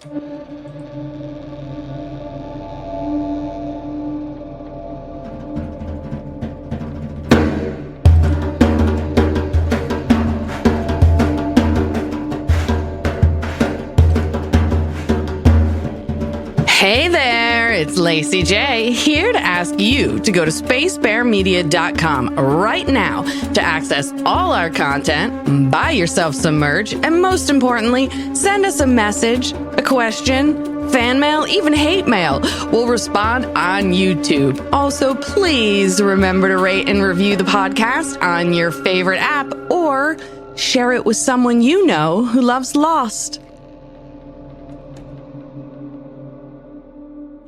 Hey there, it's Lacey J, here to ask you to go to spacebearmedia.com right now to access all our content, buy yourself some merch, and most importantly, send us a message, a question, fan mail, even hate mail. We'll respond on YouTube. Also, please remember to rate and review the podcast on your favorite app or share it with someone you know who loves Lost.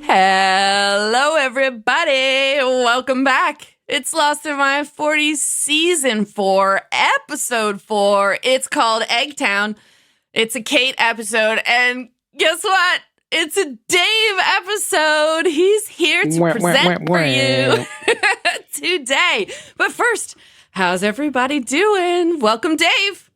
Hello, everybody. Welcome back. It's Lost in My 40s, Season 4, Episode 4. It's called Eggtown. It's a Kate episode, and guess what? It's a Dave episode. He's here to present for you today. But first, how's everybody doing? Welcome, Dave.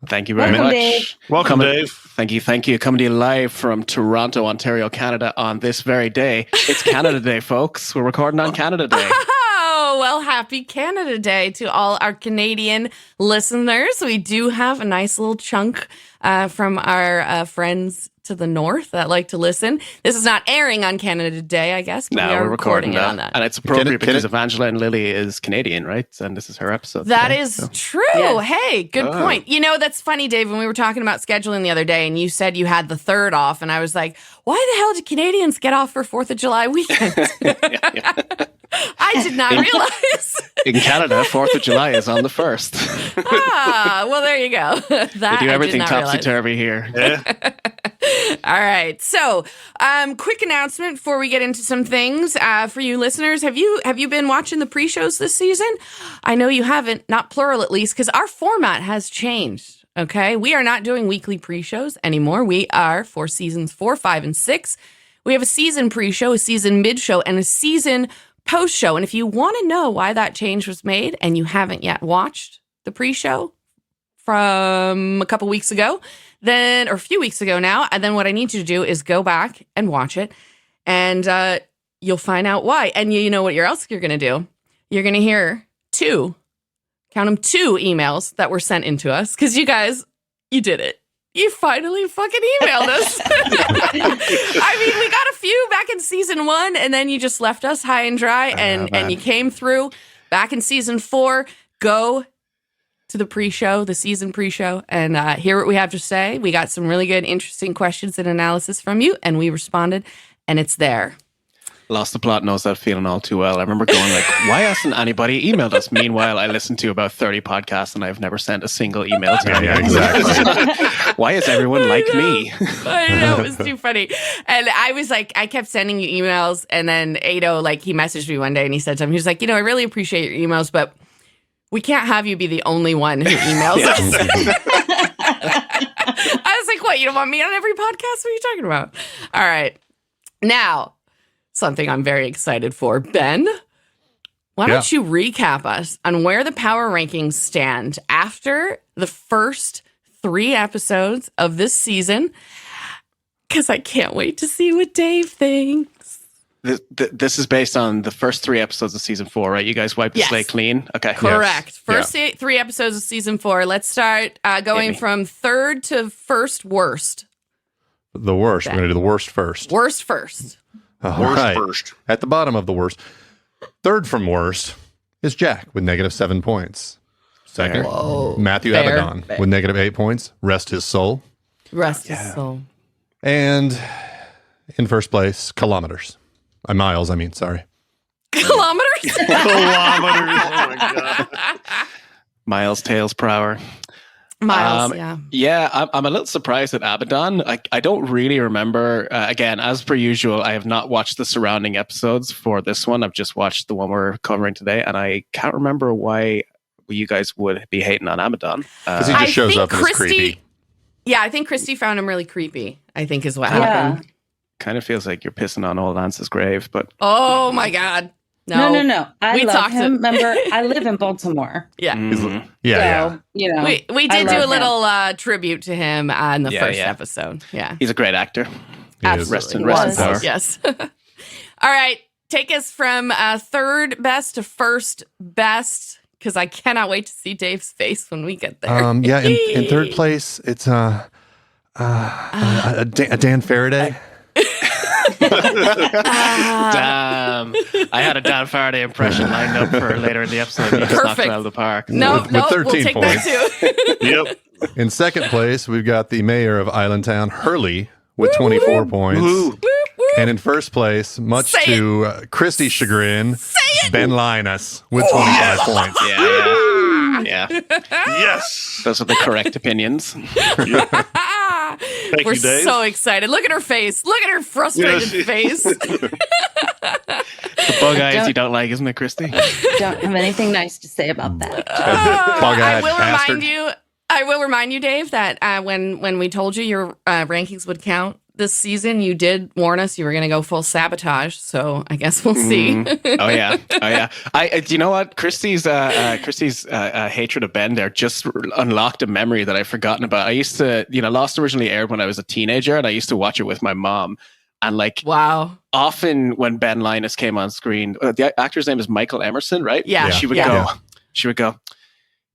Thank you very much. Dave. Welcome, Dave. Thank you. Coming to you live from Toronto, Ontario, Canada on this very day. It's Canada Day, folks. We're recording on Canada Day. Oh, well, happy Canada Day to all our Canadian listeners. We do have a nice little chunk from our friends to the north that like to listen. This is not airing on Canada Day, I guess, but No, we're recording it on that. And it's appropriate because Evangeline Lilly is Canadian, right? And this is her episode. That today, is true. Yes. Hey, good point. You know, that's funny, Dave, when we were talking about scheduling the other day and you said you had the 3rd off, and I was like, why the hell did Canadians get off for 4th of July weekend? I did not realize. In Canada, 4th of July is on the 1st. Well, there you go. They do everything topsy-turvy here. Yeah. All right. So, quick announcement before we get into some things for you listeners. Have you been watching the pre-shows this season? I know you haven't, not plural at least, because our format has changed. Okay, we are not doing weekly pre-shows anymore. We are for seasons 4, 5, and 6. We have a season pre-show, a season mid-show, and a season post-show. And if you want to know why that change was made and you haven't yet watched the pre-show from a couple weeks ago, or a few weeks ago now, and then what I need you to do is go back and watch it, and you'll find out why. And you know what else you're going to do? You're going to hear 2 emails that were sent into us, because you guys, you did it. You finally fucking emailed us. I mean, we got a few back in season 1, and then you just left us high and dry, and you came through back in season 4. Go to the pre-show, the season pre-show, and hear what we have to say. We got some really good, interesting questions and analysis from you, and we responded, and it's there. Lost the Plot knows that feeling all too well. I remember going like, why hasn't anybody emailed us? Meanwhile, I listened to about 30 podcasts and I've never sent a single email to anyone. Yeah, exactly. Why is everyone like me? I know, it was too funny. And I was like, I kept sending you emails, and then Ado, like, he messaged me one day and he said something. He was like, I really appreciate your emails, but we can't have you be the only one who emails us. I was like, what, you don't want me on every podcast? What are you talking about? All right. Now, something I'm very excited for. Ben, why don't you recap us on where the power rankings stand after the first 3 episodes of this season? Because I can't wait to see what Dave thinks. This is based on the first 3 episodes of season 4, right? You guys wiped the slate clean? Okay. Correct. First 3 episodes of season 4. Let's start going from 3rd to 1st worst. The worst. Ben. We're going to do the worst first. Worst first. Worst first. At the bottom of the worst. 3rd from worst is Jack with -7 points. 2nd, Matthew Abaddon with -8 points. Rest his soul. Rest his soul. And in first place, Kilometers. Miles, sorry. Kilometers? Kilometers. Oh my God. Miles Tails per hour. Miles, I'm a little surprised at Abaddon. I don't really remember. Again, as per usual, I have not watched the surrounding episodes for this one. I've just watched the one we're covering today, and I can't remember why you guys would be hating on Abaddon. Because he just shows up and is creepy. Yeah, I think Christy found him really creepy, I think is what happened. Kind of feels like you're pissing on old Lance's grave, but... Oh, my God. No. I We love talked him. Remember, I live in Baltimore. Yeah. Yeah. So, you know, We I did do a love little tribute to him in the first yeah. episode. Yeah. He's a great actor. Absolutely. Rest in power. Yes. All right. Take us from third best to first best, because I cannot wait to see Dave's face when we get there. In third place, it's Dan Faraday. Damn. I had a Dan Faraday impression lined up for later in the episode. You just knocked it out of the park. No, With 13 we'll take points. that too. Yep. In second place, we've got the mayor of Islandtown, Hurley, with 24 points. Woo. And in first place, much Say to Christy's chagrin, Ben Linus with 25 points. Yeah. Yes. Those are the correct opinions. Thank We're you, Dave. so excited. Look at her face. Look at her frustrated Yes. face. The bug eyes you don't like, isn't it, Christy? don't have anything nice to say about that. Bug-eyed bastard. I will remind you, Dave, that when we told you your rankings would count this season, you did warn us you were going to go full sabotage. So I guess we'll see. Oh yeah. Do you know what? Christy's hatred of Ben there just unlocked a memory that I've forgotten about. I used to, Lost originally aired when I was a teenager, and I used to watch it with my mom. And Wow. often when Ben Linus came on screen, the actor's name is Michael Emerson, right? Yeah. She would go,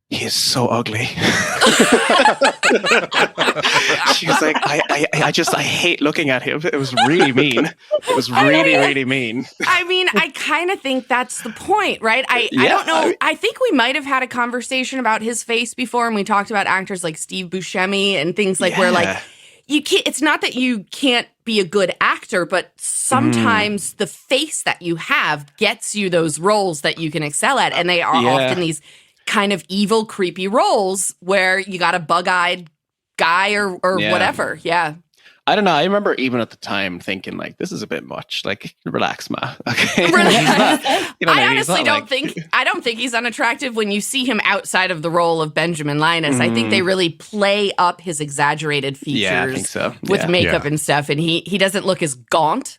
he is so ugly. She was like, I hate looking at him. It was really mean. It was really mean. I mean, I kind of think that's the point, right? I don't know. I think we might have had a conversation about his face before, and we talked about actors like Steve Buscemi and things where you can't. It's not that you can't be a good actor, but sometimes the face that you have gets you those roles that you can excel at, and they are often these kind of evil, creepy roles where you got a bug-eyed guy or whatever. Yeah. I don't know. I remember even at the time thinking this is a bit much. Relax, ma. Okay. I honestly don't think he's unattractive when you see him outside of the role of Benjamin Linus. I think they really play up his exaggerated features I think so. with makeup and stuff, and he doesn't look as gaunt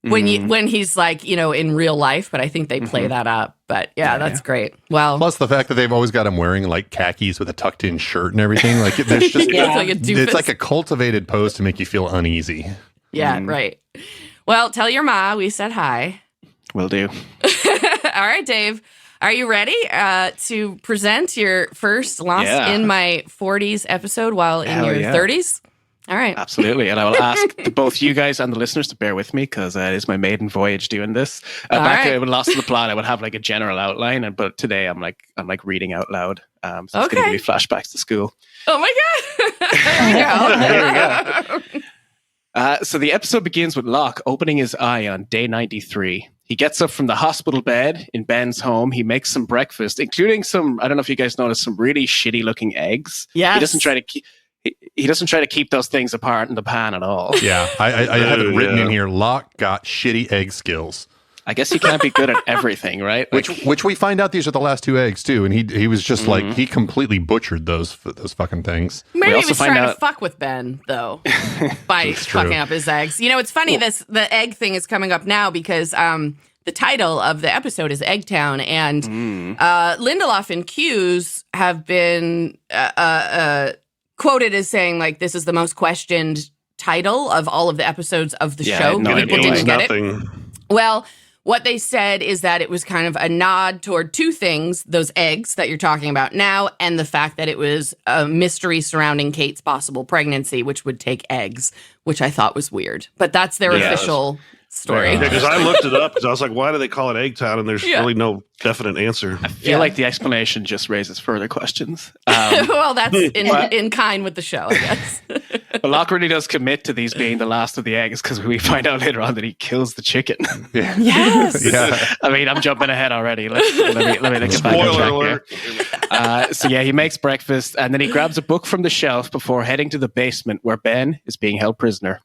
when he's in real life, but I think they play that up. But that's great. Well, Plus the fact that they've always got him wearing khakis with a tucked in shirt and everything. There's just it's like a cultivated pose to make you feel uneasy. Yeah, right. Well, tell your ma we said hi. Will do. All right, Dave. Are you ready to present your first Lost in My 40s episode while in your 30s? All right. Absolutely. And I will ask both you guys and the listeners to bear with me because it is my maiden voyage doing this. Back when Lost in the Plot, I would have a general outline, but today I'm reading out loud. So it's going to give me flashbacks to school. Oh my God. There we go. So the episode begins with Locke opening his eye on day 93. He gets up from the hospital bed in Ben's home. He makes some breakfast, including some, I don't know if you guys noticed, some really shitty looking eggs. Yes. He doesn't try to keep those things apart in the pan at all. Yeah, I have it written in here. Locke got shitty egg skills. I guess you can't be good at everything, right? Which we find out these are the last two eggs too, and he was just he completely butchered those fucking things. Maybe he was trying to fuck with Ben though by fucking up his eggs. It's funny. The egg thing is coming up now because the title of the episode is Eggtown, and Lindelof and Hughes have been quoted as saying this is the most questioned title of all of the episodes of the show. People didn't get it. Well, what they said is that it was kind of a nod toward two things: those eggs that you're talking about now, and the fact that it was a mystery surrounding Kate's possible pregnancy, which would take eggs, which I thought was weird. But that's their official story. Yeah, because I looked it up because I was like, why do they call it Eggtown? And there's really no definite answer. I feel like the explanation just raises further questions. Well, that's in kind with the show, I guess. But Locke really does commit to these being the last of the eggs because we find out later on that he kills the chicken. Yes. Yeah. I mean, I'm jumping ahead already. Let me get back on track here. He makes breakfast and then he grabs a book from the shelf before heading to the basement where Ben is being held prisoner.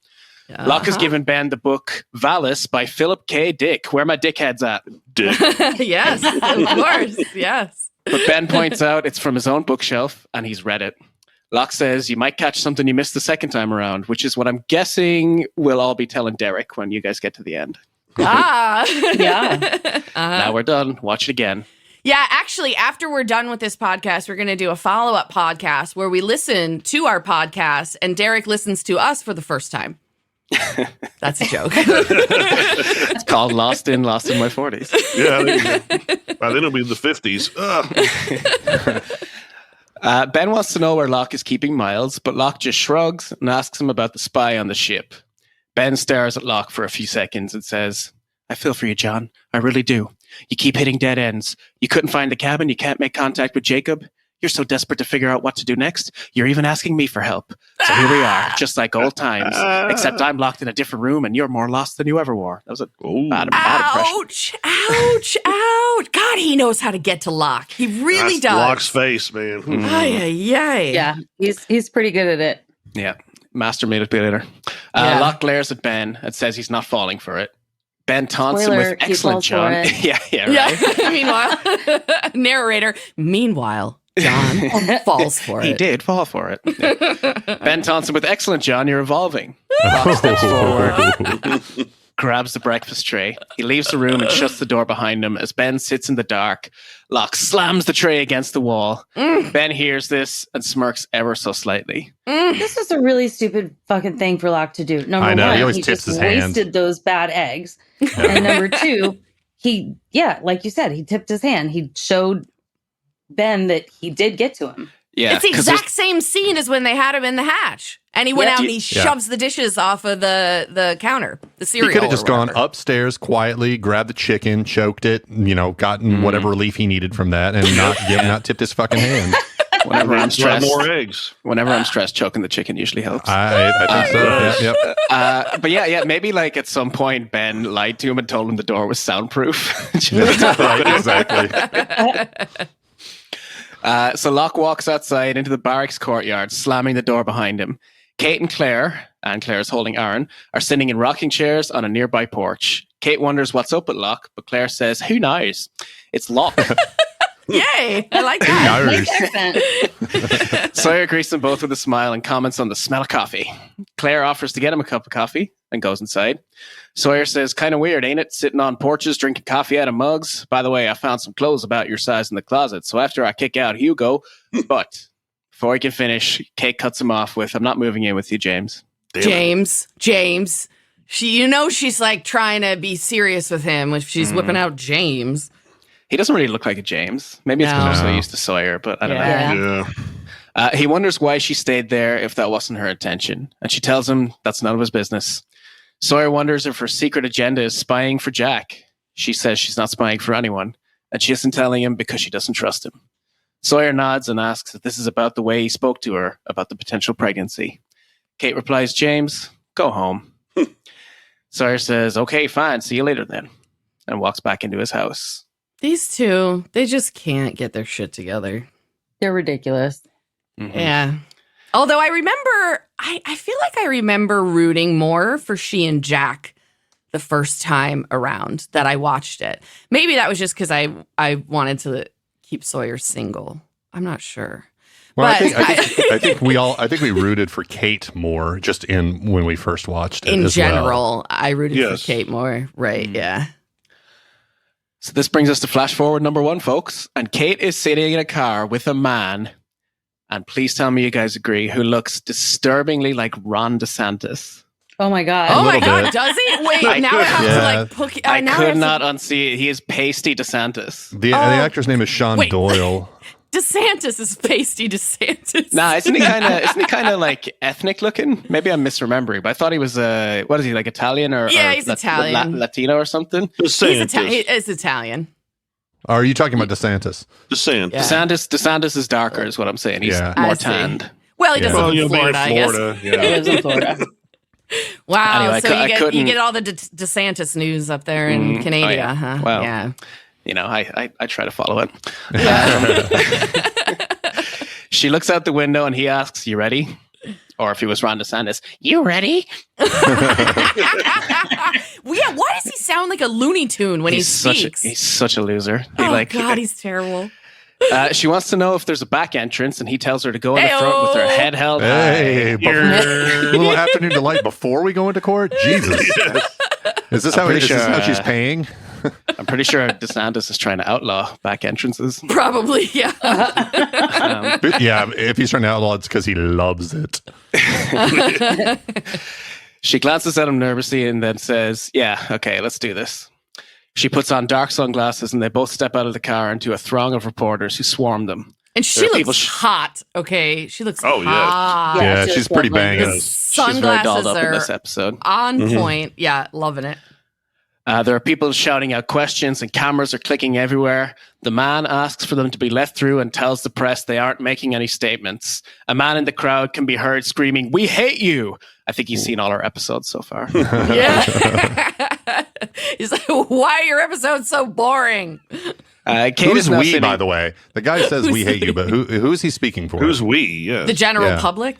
Locke has given Ben the book Valis by Philip K. Dick. Where my dickhead's at? Dick. Yes, of course. Yes. But Ben points out it's from his own bookshelf and he's read it. Locke says you might catch something you missed the second time around, which is what I'm guessing we'll all be telling Derek when you guys get to the end. Yeah. Now we're done. Watch it again. Yeah, actually, after we're done with this podcast, we're going to do a follow-up podcast where we listen to our podcast and Derek listens to us for the first time. That's a joke. It's called Lost in My 40s. Yeah. By then it'll be in the 50s. Ben wants to know where Locke is keeping Miles, but Locke just shrugs and asks him about the spy on the ship. Ben stares at Locke for a few seconds and says, I feel for you, John. I really do. You keep hitting dead ends. You couldn't find the cabin. You can't make contact with Jacob. You're so desperate to figure out what to do next. You're even asking me for help. So here we are, just like old times, except I'm locked in a different room and you're more lost than you ever were. That was a bad impression. Ouch. God, he knows how to get to Locke. He really does. Locke's face, man. Yeah, he's pretty good at it. Yeah, master manipulator. Locke glares at Ben and says he's not falling for it. Ben taunts him with excellent, John. Yeah, right. Meanwhile, narrator. Meanwhile, John falls for it. He did fall for it. Yeah. Ben taunts him with excellent, John. You're evolving. Locke steps forward, grabs the breakfast tray. He leaves the room and shuts the door behind him. As Ben sits in the dark, Locke slams the tray against the wall. Ben hears this and smirks ever so slightly. This is a really stupid fucking thing for Locke to do. Number I know, one, he always he tips just his hand. wasted those bad eggs. And number two, like you said, he tipped his hand. He showed Ben that he did get to him. Yeah, it's the exact same scene as when they had him in the hatch. And he went out and he shoves the dishes off of the counter, the cereal. He could have just gone upstairs quietly, grabbed the chicken, choked it, gotten whatever relief he needed from that, and not tipped his fucking hand. Whenever I'm stressed, more eggs. Whenever I'm stressed, choking the chicken usually helps. I think so. Yep. But maybe like at some point Ben lied to him and told him the door was soundproof. Right, exactly. So Locke walks outside into the barracks courtyard, slamming the door behind him. Kate and Claire's holding Aaron, are sitting in rocking chairs on a nearby porch. Kate wonders what's up with Locke, but Claire says, who knows? It's Locke. Yay! I like that. Nice accent. Sawyer greets them both with a smile and comments on the smell of coffee. Claire offers to get him a cup of coffee and goes inside. Sawyer says, kind of weird, ain't it? Sitting on porches, drinking coffee out of mugs. By the way, I found some clothes about your size in the closet, so after I kick out Hugo, but before he can finish, Kate cuts him off with, I'm not moving in with you, James. James. She's like trying to be serious with him if she's whipping out James. He doesn't really look like a James. Maybe it's because I'm so used to Sawyer, but I don't know. Yeah. He wonders why she stayed there if that wasn't her intention. And she tells him that's none of his business. Sawyer wonders if her secret agenda is spying for Jack. She says she's not spying for anyone. And she isn't telling him because she doesn't trust him. Sawyer nods and asks if this is about the way he spoke to her about the potential pregnancy. Kate replies, James, go home. Sawyer says, okay, fine. See you later then. And walks back into his house. These two, they just can't get their shit together. They're ridiculous. Mm-hmm. Yeah. Although I remember, I feel like I remember rooting more for she and Jack the first time around that I watched it. Maybe that was just because I wanted to keep Sawyer single. I'm not sure. Well, but I think we rooted for Kate more just when we first watched it. In as general, well. I rooted for Kate more. Right. Yeah. So this brings us to flash forward number 1, folks. And Kate is sitting in a car with a man, and please tell me you guys agree, who looks disturbingly like Ron DeSantis. Oh my God. Oh my little God, bit. does he? Wait, now I have to like I could not unsee it. He is pasty DeSantis. The actor's name is Sean Doyle. DeSantis is pasty DeSantis. Nah, isn't he kind of like ethnic looking? Maybe I'm misremembering, but I thought he was what is he, like Italian or he's Italian, Latino or something? He's Italian. Are you talking about DeSantis? DeSantis. Yeah. DeSantis is darker, is what I'm saying. He's more tanned. Well, he does live in Florida, I guess. He lives in Florida. Wow, Anyway, so you get all the DeSantis news up there in Canada, yeah. huh? Well, yeah. You know, I try to follow it. Yeah. She looks out the window and he asks, you ready? Or if he was Ron DeSantis, you ready? Well, yeah, why does he sound like a Looney Tune when he speaks? He's such a loser. God, he's terrible. She wants to know if there's a back entrance, and he tells her to go in the front with her head held Hey, high. little afternoon delight before we go into court? Jesus. Is this how she's paying? I'm pretty sure DeSantis is trying to outlaw back entrances. Probably, yeah. Yeah, if he's trying to outlaw, it's because he loves it. She glances at him nervously and then says, yeah, okay, let's do this. She puts on dark sunglasses and they both step out of the car into a throng of reporters who swarm them. And she looks hot, okay? She looks Oh, yeah. hot. Yeah, she's pretty banging. The She's very sunglasses dolled up in are this episode. on point. Yeah, loving it. There are people shouting out questions and cameras are clicking everywhere. The man asks for them to be let through and tells the press they aren't making any statements. A man in the crowd can be heard screaming, "We hate you!" I think he's seen all our episodes so far. Yeah. He's like, why are your episodes so boring? Kate Who's is now we, sitting- by the way? The guy says we hate you, but who's he speaking for? Who's we? Yeah. The general Yeah. public?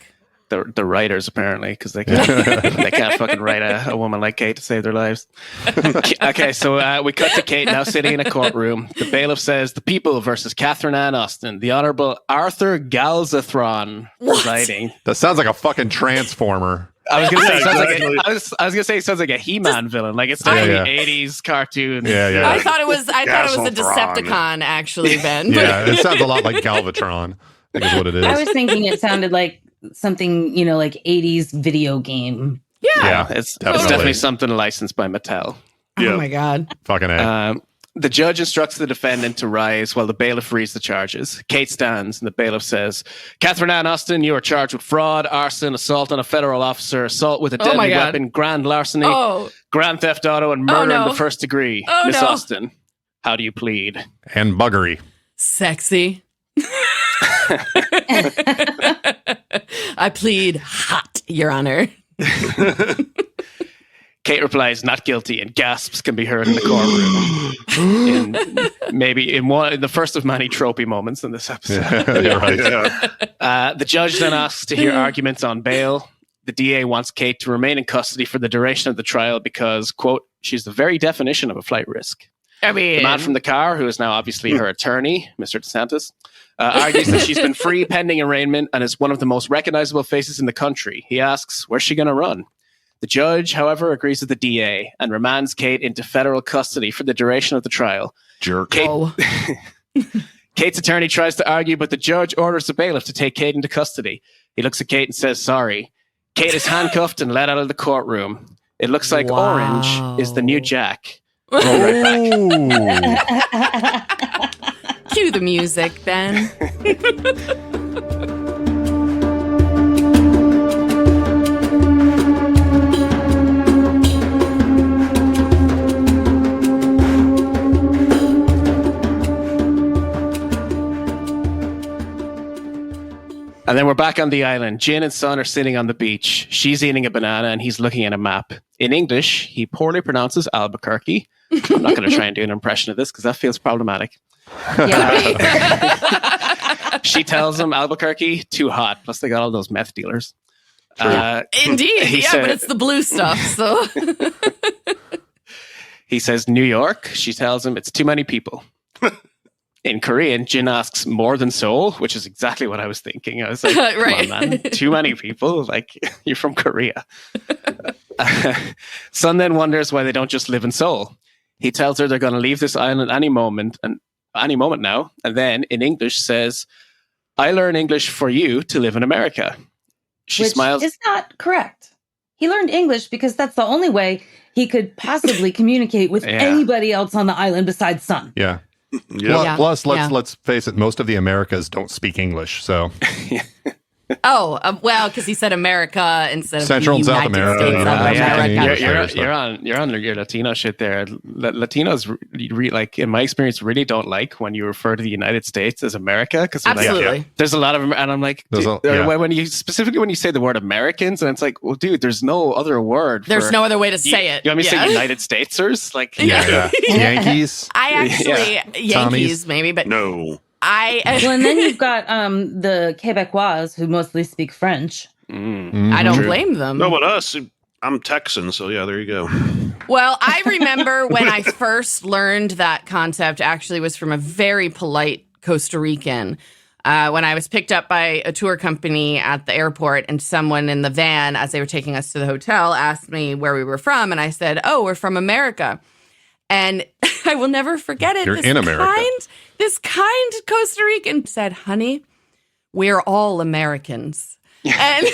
The writers, apparently, because they can't, they can't fucking write a woman like Kate to save their lives. Okay, so we cut to Kate now sitting in a courtroom. The bailiff says, the people versus Catherine Ann Austin. The Honorable Arthur Galzathron presiding. That sounds like a fucking transformer. I was gonna say, it sounds Exactly. like I was gonna say it sounds like a He-Man villain. Like it's definitely 80s cartoon. Yeah. I thought it was a Galvatron. Decepticon, actually, Ben. Yeah, it sounds a lot like Galvatron. I think is what it is. I was thinking it sounded like something, like 80s video game. Yeah. It's definitely. definitely something licensed by Mattel. Yeah. Oh, my God. Fucking A. The judge instructs the defendant to rise while the bailiff reads the charges. Kate stands and the bailiff says, Catherine Ann Austin, you are charged with fraud, arson, assault on a federal officer, assault with a Oh my deadly God. weapon, grand larcemy, Oh, grand theft auto, and murder no. in the first degree. Oh, Miss no. Austin, how do you plead? And buggery. sexy. I plead hot, Your Honor. Kate replies, not guilty, and gasps can be heard in the courtroom. in the first of many tropey moments in this episode. You're right. Yeah. The judge then asks to hear arguments on bail. The DA wants Kate to remain in custody for the duration of the trial because, quote, she's the very definition of a flight risk. I mean, The man from the car, who is now obviously her attorney, Mr. DeSantis, argues that she's been free pending arraignment and is one of the most recognizable faces in the country. He asks, where's she going to run? The judge, however, agrees with the DA and remands Kate into federal custody for the duration of the trial. Jerk. Kate, oh, Kate's attorney tries to argue, but the judge orders the bailiff to take Kate into custody. He looks at Kate and says, sorry. Kate is handcuffed and led out of the courtroom. It looks like Wow. Orange is the new Jack. Ooh. cue the music, Ben. And then we're back on the island. Jin and Sun are sitting on the beach. She's eating a banana and he's looking at a map. In English, he poorly pronounces Albuquerque. I'm not going to try and do an impression of this because that feels problematic. Yeah. She tells him Albuquerque, too hot. Plus, they got all those meth dealers. Indeed, He yeah, said- but it's the blue stuff, so. He says New York. She tells him it's too many people. In Korean, Jin asks more than Seoul, which is exactly what I was thinking. I was like, Right. come on, man. Too many people. Like, you're from Korea. Sun then wonders why they don't just live in Seoul. He tells her they're going to leave this island any moment now. And then in English says, I learn English for you to live in America. She Which smiles. is not correct. He learned English because that's the only way he could possibly communicate with Yeah. anybody else on the island besides Sun. Yeah. Yeah. Yeah. Plus, Yeah. let's face it, most of the Americas don't speak English. So Oh, well, because he said America instead of Central the and South United America, States of yeah, America. yeah. You're on your Latino shit there. Latinos, like in my experience, really don't like when you refer to the United States as America because Absolutely. there's a lot of, and I'm like, There's dude, a- yeah. when you say the word Americans, and it's like, well, dude, there's no other word. There's for, no other way to say it. You want me to Yeah. say United Statesers? Like, Yeah. Yankees. I actually, Yankees Tommies. maybe, but No. I Well, and then you've got the Quebecois who mostly speak French. I don't True. blame them. No, but us, I'm Texan, so yeah, there you go. Well, I remember when I first learned that concept actually was from a very polite Costa Rican. when I was picked up by a tour company at the airport, and someone in the van, as they were taking us to the hotel, asked me where we were from. And I said, oh, we're from America. And I will never forget it. You're in America. This kind Costa Rican said, honey, we're all Americans. and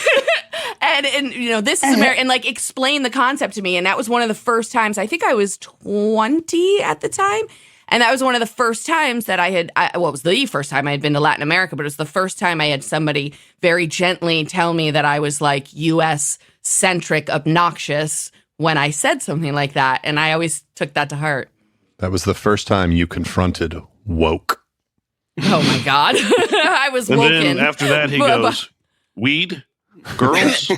this is American, and like explain the concept to me. And that was one of the first times, I think I was 20 at the time. And that was one of the first times that it was the first time I had been to Latin America, but it was the first time I had somebody very gently tell me that I was like US centric, obnoxious when I said something like that. And I always took that to heart. That was the first time you confronted woke. Oh my God. I was woken. And then after that, he goes, weed? Girls? No.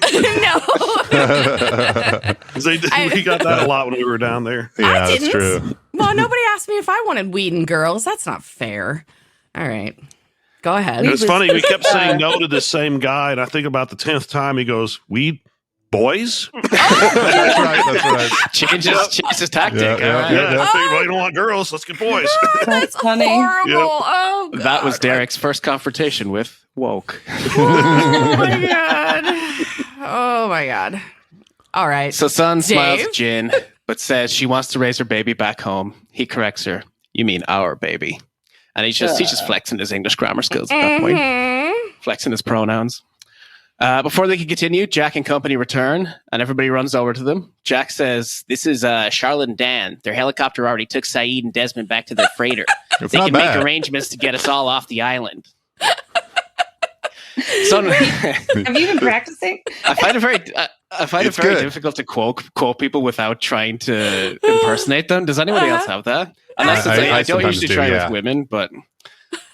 We got that a lot when we were down there. Yeah, that's true. Well, nobody asked me if I wanted weed and girls. That's not fair. All right. Go ahead. It's funny. We kept saying no to the same guy. And I think about the 10th time he goes, weed? Boys? That's right. Changes tactic. I think, well, you don't want girls. Let's get boys. That's funny. horrible. Yep. Oh, God. That was Derek's first confrontation with woke. Oh, my God. Oh, my God. All right. So Son smiles Dave? at Jin, but says she wants to raise her baby back home. He corrects her. You mean our baby. And he's just flexing his English grammar skills at that point. Flexing his pronouns. Before they can continue, Jack and company return, and everybody runs over to them. Jack says, this is Charlotte and Dan. Their helicopter already took Saeed and Desmond back to their freighter. They can make arrangements to get us all off the island. So, have you been practicing? I find it very difficult to quote people without trying to impersonate them. Does anybody else have that? Unless I don't usually try with women, but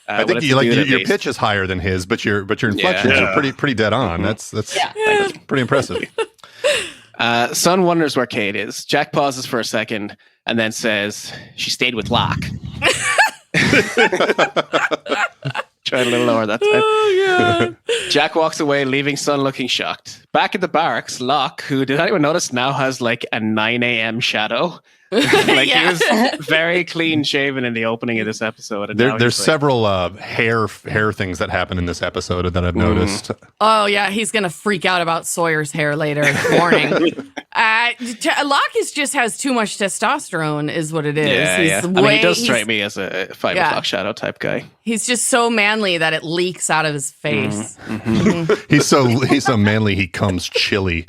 I think your pitch is higher than his, but your inflections are pretty dead on. That's pretty impressive. Son wonders where Kate is. Jack pauses for a second and then says, she stayed with Locke. Tried a little lower that time. Oh, God. Jack walks away, leaving Son looking shocked. Back at the barracks, Locke, who, did anyone notice, now has like a 9 a.m. shadow? He was very clean shaven in the opening of this episode. And there's several hair things that happen in this episode that I've noticed. Oh, yeah. He's going to freak out about Sawyer's hair later. Warning. Locke just has too much testosterone is what it is. Yeah, he does strike me as a 5 o'clock shadow type guy. He's just so manly that it leaks out of his face. He's so manly he comes chilly.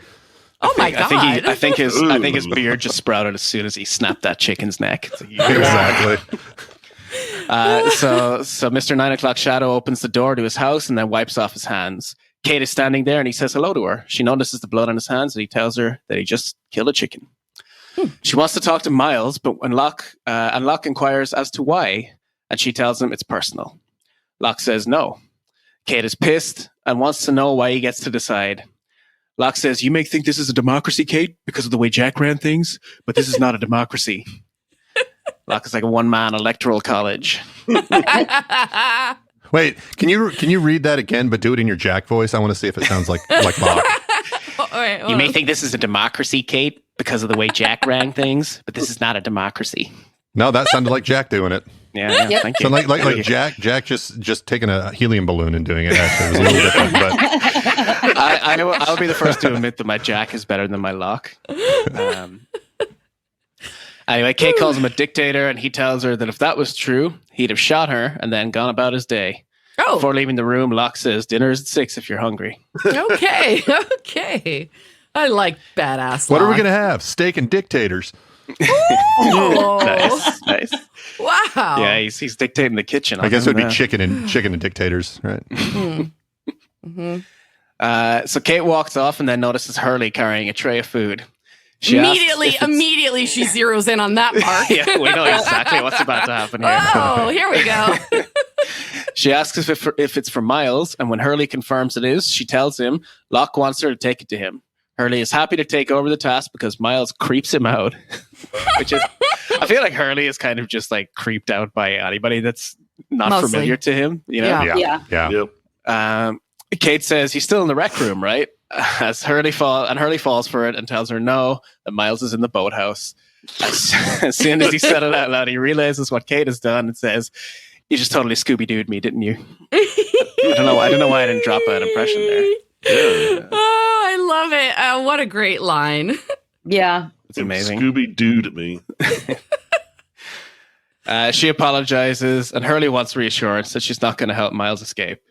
Oh my God! I think his beard just sprouted as soon as he snapped that chicken's neck. Exactly. So Mr. 9 o'clock Shadow opens the door to his house and then wipes off his hands. Kate is standing there and he says hello to her. She notices the blood on his hands and he tells her that he just killed a chicken. She wants to talk to Miles, but when Locke inquires as to why, and she tells him it's personal. Locke says no. Kate is pissed and wants to know why he gets to decide. Locke says, you may think this is a democracy, Kate, because of the way Jack ran things, but this is not a democracy. Locke is like a one-man electoral college. Wait, can you read that again, but do it in your Jack voice? I want to see if it sounds like Locke. You may think this is a democracy, Kate, because of the way Jack ran things, but this is not a democracy. No, that sounded like Jack doing it. Yeah, Yep. thank you. So like Jack just taking a helium balloon and doing it. Actually, it was a little different, but I'll be the first to admit that my Jack is better than my Locke. Anyway, Kate calls him a dictator, and he tells her that if that was true, he'd have shot her and then gone about his day. Oh. Before leaving the room, Locke says, dinner is at 6 if you're hungry. Okay. I like badass. What are we going to have? Steak and dictators. Nice. Wow. Yeah, he's dictating the kitchen. I guess it would be chicken and dictators, right? So Kate walks off and then notices Hurley carrying a tray of food. Immediately she zeroes in on that part. Yeah, we know exactly what's about to happen here. Oh, here we go. She asks if it's for Miles, and when Hurley confirms it is, she tells him Locke wants her to take it to him. Hurley is happy to take over the task because Miles creeps him out. Which is, I feel like Hurley is kind of just like creeped out by anybody that's not familiar to him. You know? Yeah. Yep. Kate says he's still in the rec room, right? As Hurley falls for it and tells her no, that Miles is in the boathouse. As soon as he said it out loud, he realizes what Kate has done and says, You just totally Scooby-Dooed me, didn't you? I don't know why I didn't drop an impression there. Yeah. Oh, I love it. Oh, what a great line. Yeah. It's amazing. Scooby-Doo to me. She apologizes, and Hurley wants reassurance that she's not going to help Miles escape.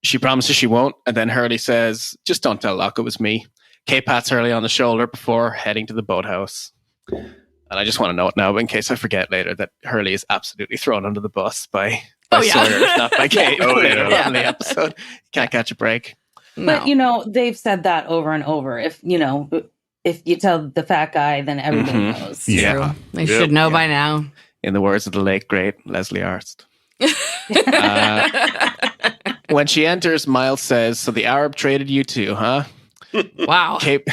She promises she won't, and then Hurley says, just don't tell Locke it was me. Kate pats Hurley on the shoulder before heading to the boathouse. And I just want to note now, in case I forget later, that Hurley is absolutely thrown under the bus by Sawyer, not by Kate. Later on in the episode. Can't catch a break. But, they've said that over and over. If you tell the fat guy, then everybody knows. Yeah. True. They should know by now. In the words of the late, great Leslie Arst. When she enters, Miles says, so the Arab traded you too, huh? Wow. Kate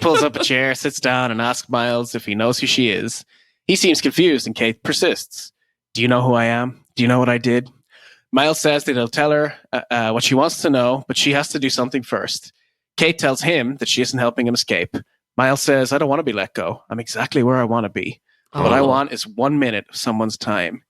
pulls up a chair, sits down, and asks Miles if he knows who she is. He seems confused, and Kate persists. Do you know who I am? Do you know what I did? Miles says that he'll tell her what she wants to know, but she has to do something first. Kate tells him that she isn't helping him escape. Miles says, I don't want to be let go. I'm exactly where I want to be. What I want is 1 minute of someone's time.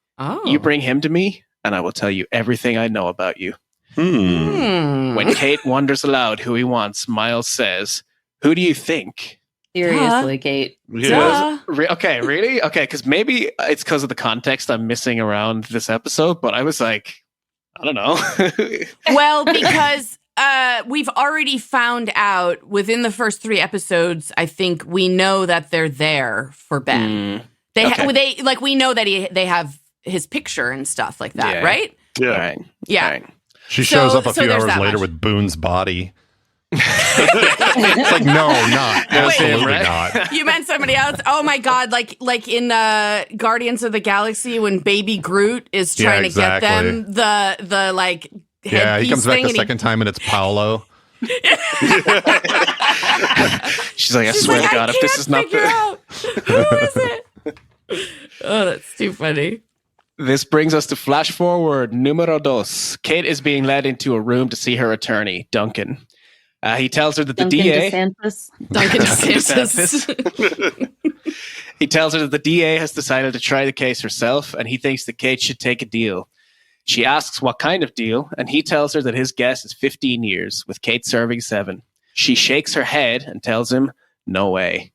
You bring him to me, and I will tell you everything I know about you. When Kate wonders aloud who he wants, Miles says, who do you think? Seriously, Kate. Yeah. Okay, really? Okay, because maybe it's because of the context I'm missing around this episode, but I was like, I don't know. Well, because we've already found out within the first 3 episodes, I think we know that they're there for Ben. We know that they have his picture and stuff like that, right? Yeah. All right. Yeah. All right. She shows up a few there's hours that later much. with Boone's body. It's like, no, not. Absolutely right? not. You meant somebody else? Oh my God! Like in Guardians of the Galaxy when Baby Groot is trying to get them the like Yeah, he comes back the thing second time and it's Paolo. She's like, I swear to God, if this is not who is it? Oh, that's too funny. This brings us to flash forward numero dos. Kate is being led into a room to see her attorney, Duncan. He tells her that the Duncan DA... DeSantis. Duncan DeSantis. He tells her that the DA has decided to try the case herself, and he thinks that Kate should take a deal. She asks what kind of deal, and he tells her that his guess is 15 years, with Kate serving 7. She shakes her head and tells him, no way.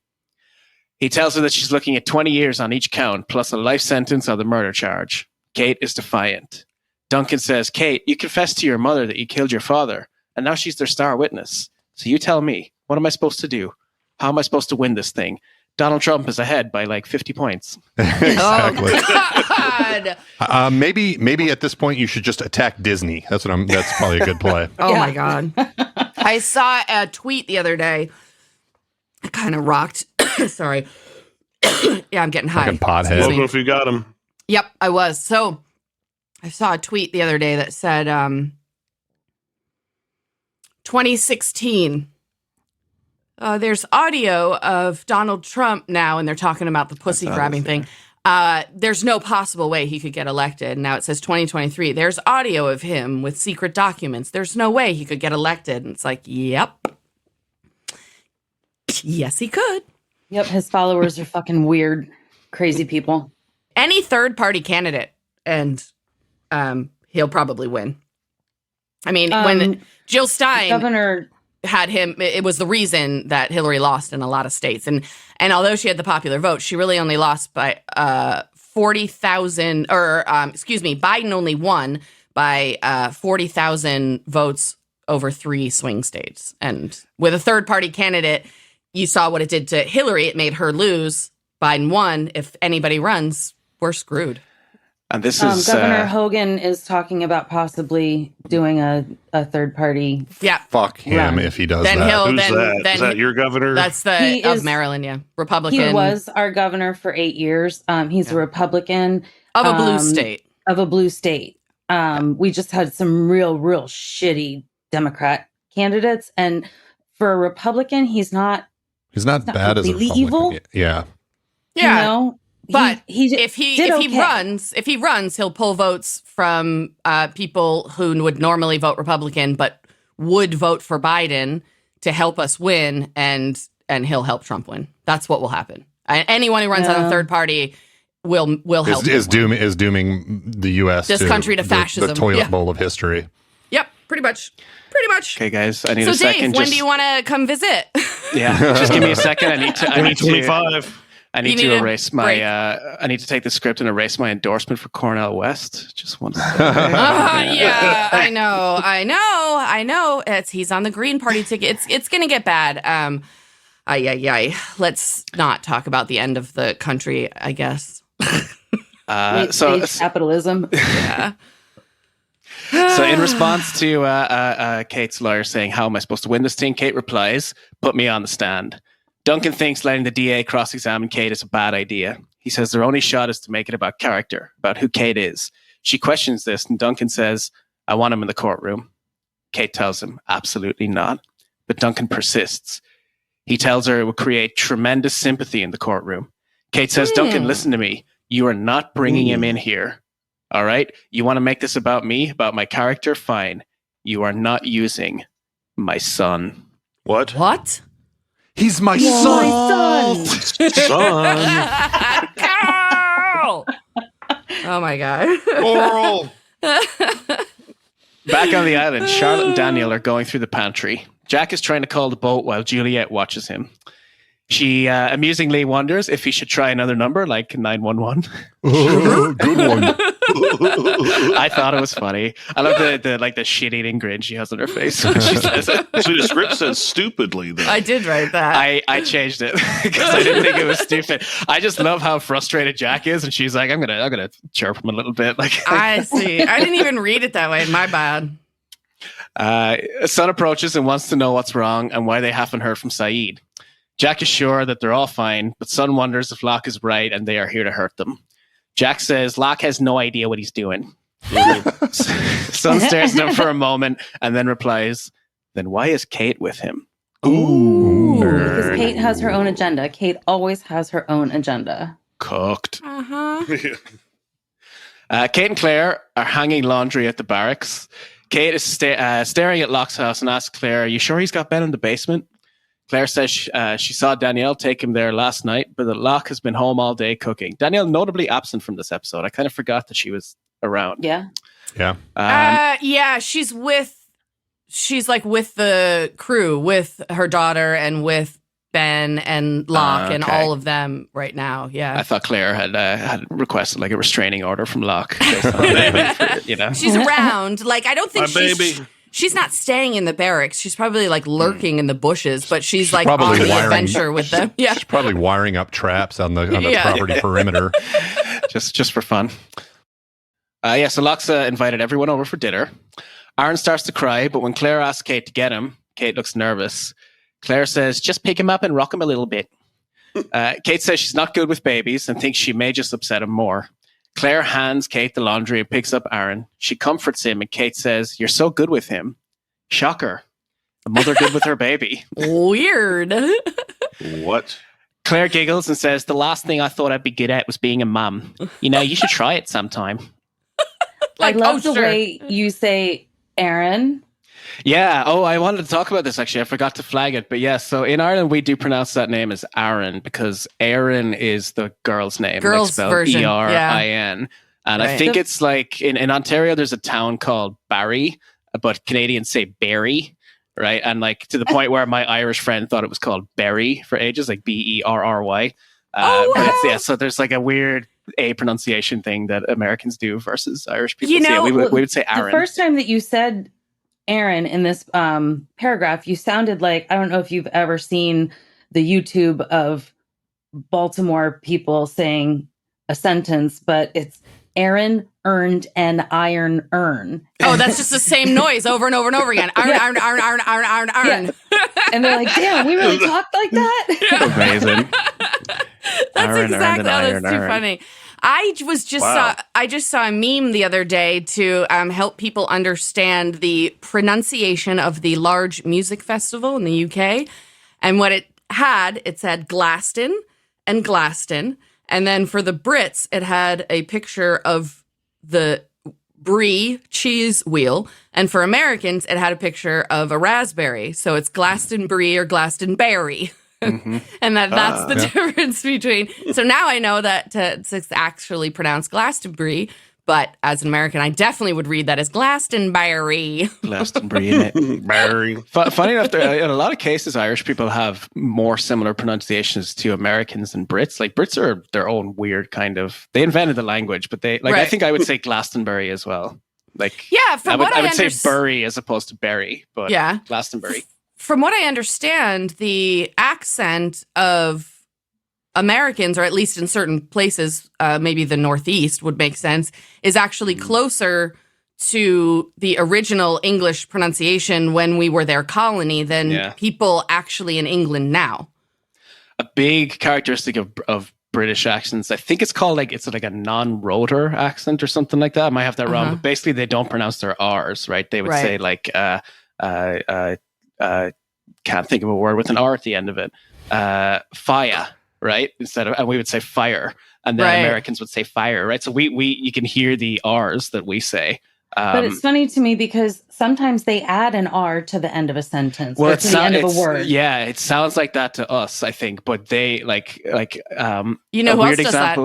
He tells her that she's looking at 20 years on each count, plus a life sentence on the murder charge. Kate is defiant. Duncan says, Kate, you confessed to your mother that you killed your father, and now she's their star witness. So you tell me, what am I supposed to do? How am I supposed to win this thing? Donald Trump is ahead by like 50 points. Exactly. Oh, God. Maybe at this point you should just attack Disney. That's probably a good play. Oh my God. I saw a tweet the other day. I kind of rocked. Sorry. Yeah, I'm getting high. Fucking pothead. Excuse me. Welcome if you got him. Yep, I was. So I saw a tweet the other day that said 2016. There's audio of Donald Trump now, and they're talking about the pussy grabbing thing. There's no possible way he could get elected. Now it says 2023. There's audio of him with secret documents. There's no way he could get elected. And it's like, yep. Yes, he could. Yep, his followers are fucking weird, crazy people. Any third-party candidate, and he'll probably win. I mean, when Jill Stein Governor had him, it was the reason that Hillary lost in a lot of states. And although she had the popular vote, she really only lost by 40,000, or Biden only won by 40,000 votes over 3 swing states. And with a third-party candidate, you saw what it did to Hillary. It made her lose. Biden won. If anybody runs, we're screwed. And this is Governor Hogan is talking about possibly doing a third party. Yeah. Fuck him if he does Then that. he'll- Who's then- that? then Is that your governor? That's He of is- Maryland, yeah. Republican. He was our governor for 8 years. He's a Republican of a blue state. of a blue state. We just had some real shitty Democrat candidates, and for a Republican, he's not bad as a completely Republican. evil. Yeah. Yeah. You know? But he if he did okay. runs, he'll pull votes from people who would normally vote Republican but would vote for Biden to help us win, and he'll help Trump win. That's what will happen. Anyone who runs on a third party will help. Is dooming the U.S. This country to fascism. The toilet Yeah. bowl of history. Yep, pretty much. Okay, guys, I need So a second. Dave, when do you want to come visit? Yeah, just give me a second. I need to 2025. I need You to need a erase my. break. I need to take the script and erase my endorsement for Cornell West. Just one second. Yeah, I know. He's on the Green Party ticket. It's gonna get bad. Let's not talk about the end of the country, I guess. So capitalism. Yeah. So in response to Kate's lawyer saying, "How am I supposed to win this thing?" Kate replies, "Put me on the stand." Duncan thinks letting the DA cross-examine Kate is a bad idea. He says their only shot is to make it about character, about who Kate is. She questions this, and Duncan says, "I want him in the courtroom." Kate tells him, "Absolutely not." But Duncan persists. He tells her it will create tremendous sympathy in the courtroom. Kate says, "Duncan, listen to me. You are not bringing him in here. All right? You want to make this about me, about my character? Fine. You are not using my son." What? He's my son. My son. Son. Carl! Oh my god. Oral. Back on the island, Charlotte and Daniel are going through the pantry. Jack is trying to call the boat while Juliet watches him. She amusingly wonders if he should try another number like 911. Good one. I thought it was funny. I love the shit-eating grin she has on her face when she says it. So the script says stupidly, though. I did write that. I changed it because I didn't think it was stupid. I just love how frustrated Jack is, and she's like, "I'm gonna chirp him a little bit." Like, I see. I didn't even read it that way. My bad. Son approaches and wants to know what's wrong and why they haven't heard from Saeed. Jack is sure that they're all fine, but Son wonders if Locke is right and they are here to hurt them. Jack says Locke has no idea what he's doing. Son stares at him for a moment and then replies, "Then why is Kate with him?" Ooh. Because Kate has her own agenda. Kate always has her own agenda. Cooked. Uh-huh. Kate and Claire are hanging laundry at the barracks. Kate is staring at Locke's house and asks Claire, "Are you sure he's got Ben in the basement?" Claire says she saw Danielle take him there last night, but that Locke has been home all day cooking. Danielle notably absent from this episode. I kind of forgot that she was around. Yeah. Yeah. Yeah, she's like with the crew, with her daughter and with Ben and Locke and all of them right now. Yeah. I thought Claire had requested like a restraining order from Locke. Based on that, you know, She's around. Like, I don't think baby. she's not staying in the barracks. She's probably like lurking in the bushes, but she's like on probably the wiring- adventure with them. Yeah. She's probably wiring up traps on the Yeah. property perimeter. just for fun. So Locke's invited everyone over for dinner. Aaron starts to cry, but when Claire asks Kate to get him, Kate looks nervous. Claire says, "Just pick him up and rock him a little bit." Kate says she's not good with babies and thinks she may just upset him more. Claire hands Kate the laundry and picks up Aaron. She comforts him and Kate says, "You're so good with him." Shocker. A mother good with her baby. Weird. What? Claire giggles and says, "The last thing I thought I'd be good at was being a mum. You know, you should try it sometime." Like, I love the sure. way you say Aaron. Yeah. Oh, I wanted to talk about this actually. I forgot to flag it. But yes, so in Ireland, we do pronounce that name as Aaron because Erin is the girl's name. Girl's spelled version, Erin. And I Right. think it's like in Ontario, there's a town called Barry, but Canadians say Berry, right? And like to the point where my Irish friend thought it was called Berry for ages, like Berry. But it's, yeah, so there's like a weird A pronunciation thing that Americans do versus Irish people. You So, yeah, know, we would say Aaron. The first time that you said Aaron in this paragraph, you sounded like, I don't know if you've ever seen the YouTube of Baltimore people saying a sentence, but it's Aaron earned an iron urn. Oh, that's just the same noise over and over and over again. Iron. Yeah. And they're like, "Damn, we really talked like that?" Amazing. That's Iron, exactly. iron, That's too iron. funny. I just saw a meme the other day to help people understand the pronunciation of the large music festival in the UK, and what it said Glaston and Glaston, and then for the Brits it had a picture of the brie cheese wheel, and for Americans it had a picture of a raspberry. So it's Glastonbury or Glastonbury. And that's the difference between. So now I know that it's actually pronounced Glastonbury, but as an American, I definitely would read that as Glastonbury. Glastonbury, innit? Barry. Funny enough, in a lot of cases, Irish people have more similar pronunciations to Americans than Brits. Like Brits are their own weird kind of. They invented the language, but they like. I think I would say Glastonbury as well. Like From I would say Bury as opposed to Berry, but Glastonbury. From what I understand, the accent of Americans, or at least in certain places, maybe the Northeast would make sense, is actually closer to the original English pronunciation when we were their colony than people actually in England now. A big characteristic of British accents, I think it's called it's like a non-rotor accent or something like that. I might have that wrong, but basically they don't pronounce their R's, right? They would say like, can't think of a word with an R at the end of it. Fire. Right, and we would say fire, and then Americans would say fire, right? So you can hear the R's that we say. But it's funny to me because sometimes they add an R to the end of a sentence or to the end of a word. Yeah, it sounds like that to us, I think, but they like who else does that?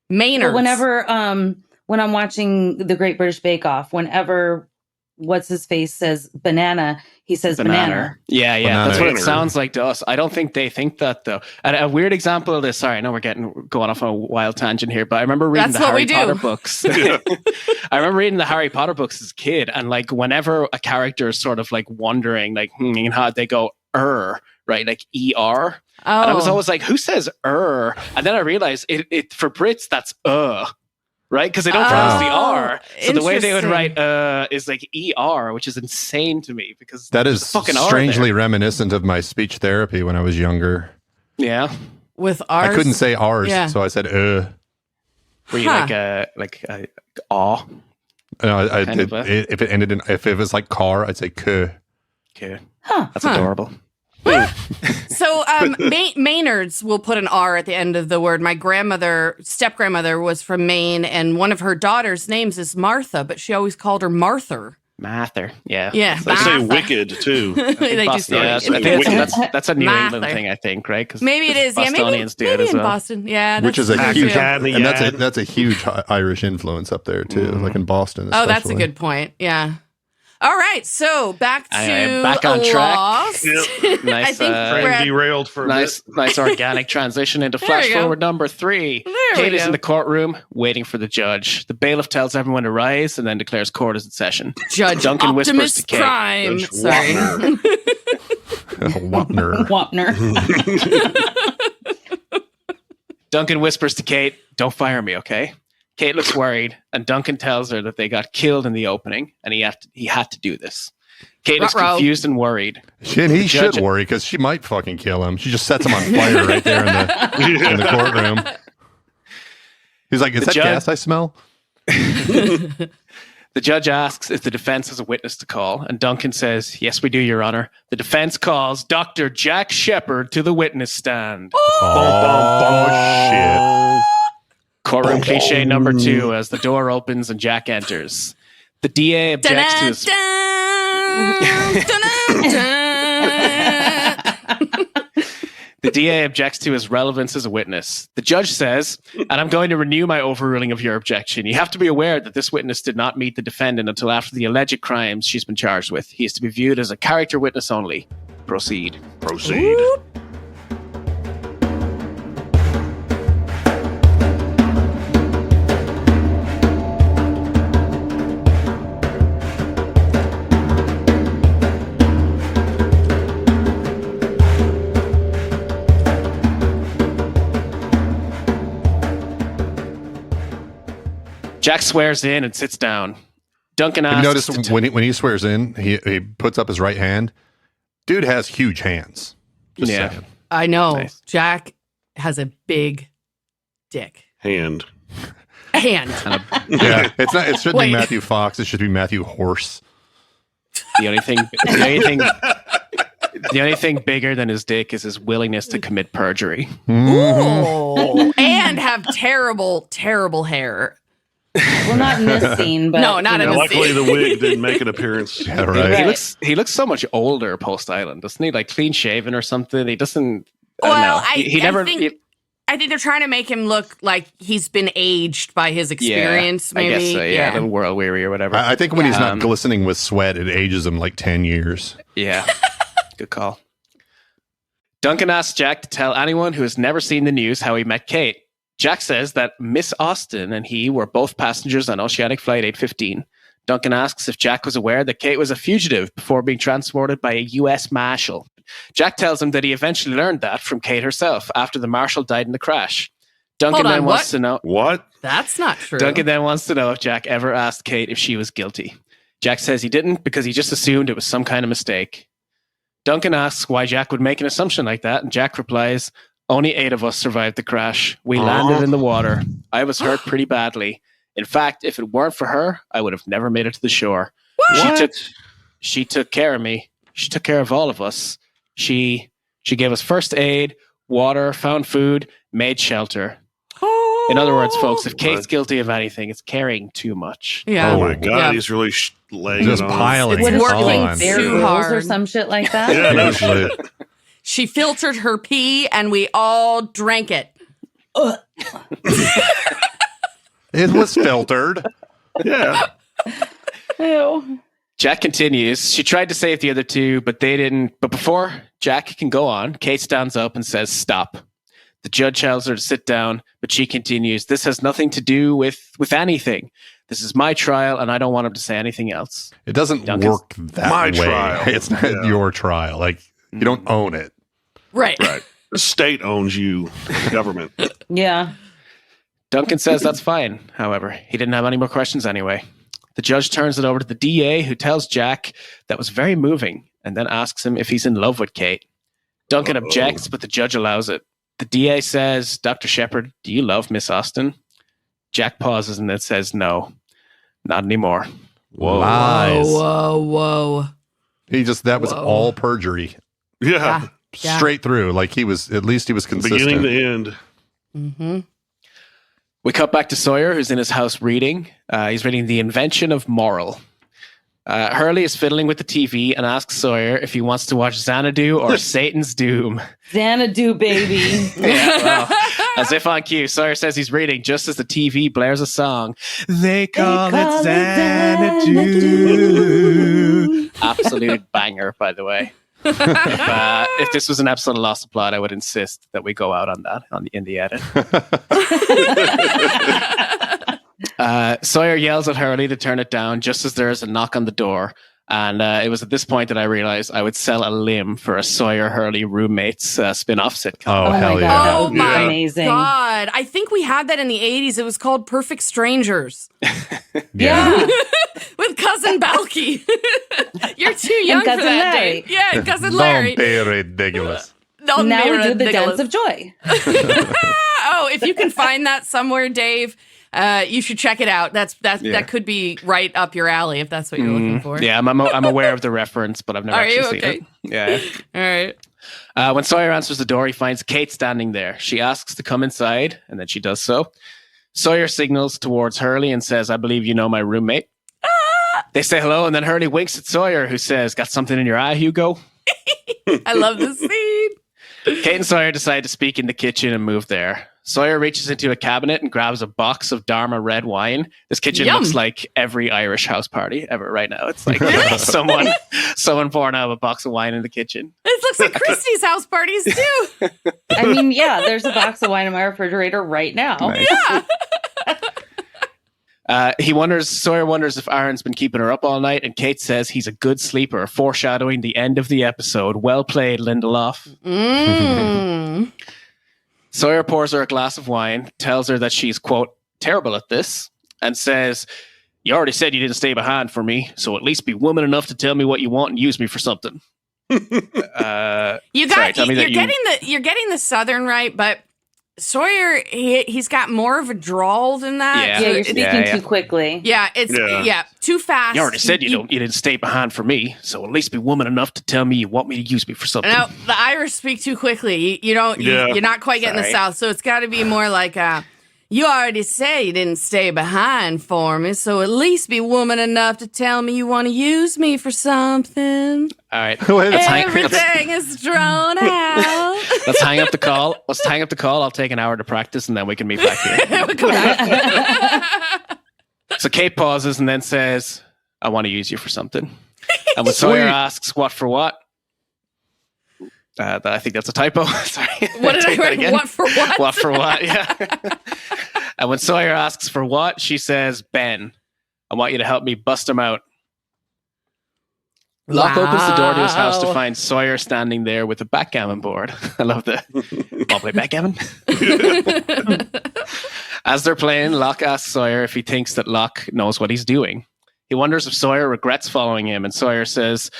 Maynard. Whenever when I'm watching the Great British Bake Off, whenever what's his face says banana, he says banana. Yeah, Banana. That's what it sounds like to us. I don't think they think that though. And a weird example of this. Sorry, I know we're going off on a wild tangent here, but I remember reading the Harry Potter books. I remember reading the Harry Potter books as a kid, and like whenever a character is sort of like wondering, like how they go right, like ER. And I was always like, who says And then I realized it for Brits that's right? Because they don't pronounce the R. So the way they would write is like ER, which is insane to me because that is fucking strangely reminiscent of my speech therapy when I was younger. Yeah. With R's? I couldn't say R's, so I said Were you like aw? No, if it ended in, if it was like car, I'd say k. Okay. That's adorable. So Maynards will put an R at the end of the word. My step-grandmother was from Maine, and one of her daughter's names is Martha, but she always called her Martha. Yeah. They say wicked too. They do say that's a New England thing, I think, right? Maybe it is. Bostonians do it as in well. Boston. Yeah, which is a huge, and that's a huge Irish influence up there too, like in Boston. Oh, that's a good point. Yeah. All right, so back on track. Lost. Yep. Nice, I think derailed for a nice organic transition into flash forward number 3. Kate is in the courtroom waiting for the judge. The bailiff tells everyone to rise and then declares court is in session. Judge Duncan whispers to Kate. Prime. Judge Sorry. Wapner. Duncan whispers to Kate, "Don't fire me, okay?" Kate looks worried, and Duncan tells her that they got killed in the opening, and he had to do this. Kate is confused and worried. He should worry because she might fucking kill him. She just sets him on fire right there in the courtroom. He's like, "Is that gas I smell?" The judge asks if the defense has a witness to call, and Duncan says, "Yes, we do, Your Honor." The defense calls Dr. Jack Shepherd to the witness stand. Oh, shit. Courtroom cliche number 2 as the door opens and Jack enters. The DA objects to his... The DA objects to his relevance as a witness. The judge says, and I'm going to renew my overruling of your objection. You have to be aware that this witness did not meet the defendant until after the alleged crimes she's been charged with. He is to be viewed as a character witness only. Proceed. Jack swears in and sits down. Duncan asks... Have you noticed when he swears in, he puts up his right hand? Dude has huge hands. Just saying. I know. Nice. Jack has a big dick. Hand. Yeah, it shouldn't be Matthew Fox. It should be Matthew Horse. The only thing bigger than his dick is his willingness to commit perjury. Ooh. And have terrible, terrible hair. Well, not in this scene, but No, not in this luckily scene. the wig didn't make an appearance. Yeah, right. He looks so much older post Island, doesn't he? Like clean shaven or something. He doesn't. I don't Well, know. He never. I think they're trying to make him look like he's been aged by his experience. I Maybe, guess so, yeah, a little world weary or whatever. I think when he's not glistening with sweat, it ages him like 10 years. Yeah, good call. Duncan asks Jack to tell anyone who has never seen the news how he met Kate. Jack says that Miss Austen and he were both passengers on Oceanic Flight 815. Duncan asks if Jack was aware that Kate was a fugitive before being transported by a U.S. Marshal. Jack tells him that he eventually learned that from Kate herself after the Marshal died in the crash. Duncan then wants to know... What? That's not true. Duncan then wants to know if Jack ever asked Kate if she was guilty. Jack says he didn't because he just assumed it was some kind of mistake. Duncan asks why Jack would make an assumption like that, and Jack replies, "Only 8 of us survived the crash. We landed in the water. I was hurt pretty badly. In fact, if it weren't for her, I would have never made it to the shore. She took care of me. She took care of all of us. She gave us first aid, water, found food, made shelter. In other words, folks, if Kate's guilty of anything, it's caring too much." Yeah. Oh my God, Yeah. he's really laying Just it on. piling It's it working on. too rules hard. or some shit like that. Yeah, no shit. She filtered her pee, and we all drank it. It was filtered. Yeah. Ew. Jack continues. She tried to save the other two, but they didn't. But before Jack can go on, Kate stands up and says, "Stop." The judge tells her to sit down, but she continues, "This has nothing to do with anything. This is my trial, and I don't want him to say anything else." It doesn't Duncan's work that my way. trial. It's not your trial. Like, you don't own it. Right. Right. The state owns you, the government. Yeah. Duncan says that's fine. However, he didn't have any more questions anyway. The judge turns it over to the DA, who tells Jack that was very moving, and then asks him if he's in love with Kate. Duncan objects, but the judge allows it. The DA says, "Dr. Shepard, do you love Miss Austen?" Jack pauses and then says, "No, not anymore." Whoa. Lies. Whoa. That was Whoa. all perjury. Yeah. Yeah. Straight through. Like he was consistent. Beginning to end. Mm-hmm. We cut back to Sawyer, who's in his house reading. He's reading The Invention of Moral. Hurley is fiddling with the TV and asks Sawyer if he wants to watch Xanadu or Satan's Doom. Xanadu, baby. Yeah, well, as if on cue, Sawyer says he's reading just as the TV blares a song. They call it Xanadu. Absolute banger, by the way. If this was an episode of Lost the Plot, I would insist that we go out on that in the edit. Sawyer yells at Hurley to turn it down just as there is a knock on the door. And it was at this point that I realized I would sell a limb for a Sawyer Hurley roommates spin-off sitcom. Oh, my hell God, yeah. that Oh would be my amazing. God. I think we had that in the 80s. It was called Perfect Strangers Yeah. with Cousin Balky. You're too young for Cousin that, Larry. Dave. Yeah, and Cousin Larry. Don't be ridiculous. Don't Now be we do the ridiculous. dance of joy. Oh, if you can find that somewhere, Dave, you should check it out. That could be right up your alley if that's what you're looking for. Yeah, I'm aware of the reference, but I've never Are actually you? seen Okay. it. Yeah. All right. When Sawyer answers the door, he finds Kate standing there. She asks to come inside, and then she does so. Sawyer signals towards Hurley and says, "I believe you know my roommate." They say hello, and then Hurley winks at Sawyer, who says, "Got something in your eye, Hugo?" I love this scene. Kate and Sawyer decide to speak in the kitchen and move there. Sawyer reaches into a cabinet and grabs a box of Dharma red wine. This kitchen Yum. looks like every Irish house party ever right now. It's like someone pouring out a box of wine in the kitchen. This looks like Christie's house parties too. I mean, yeah, there's a box of wine in my refrigerator right now. Nice. Yeah. Sawyer wonders if Aaron's been keeping her up all night, and Kate says he's a good sleeper, foreshadowing the end of the episode. Well played, Lindelof. Mm. Sawyer pours her a glass of wine, tells her that she's, quote, terrible at this, and says, "You already said you didn't stay behind for me, so at least be woman enough to tell me what you want and use me for something." You're getting the Southern right, but Sawyer, he's got more of a drawl than that. Yeah. Yeah, you're speaking Yeah. too quickly. Yeah, it's too fast. You already said you didn't stay behind for me, so at least be woman enough to tell me you want me to use me for something. No, the Irish speak too quickly. You're not quite getting the Sorry. South, so it's got to be more like You already say you didn't stay behind for me, so at least be woman enough to tell me you want to use me for something. All right. Wait, Everything is drawn out. Let's hang up the call. I'll take an hour to practice, and then we can meet back here. So Kate pauses and then says, I want to use you for something. And when Sawyer asks, what for what? I think that's a typo. Sorry. What did I write? What for what? What for what? Yeah. And when Sawyer asks for what, she says, Ben, I want you to help me bust him out. Locke opens the door to his house to find Sawyer standing there with a backgammon board. I love the I'll play backgammon. As they're playing, Locke asks Sawyer if he thinks that Locke knows what he's doing. He wonders if Sawyer regrets following him, and Sawyer says,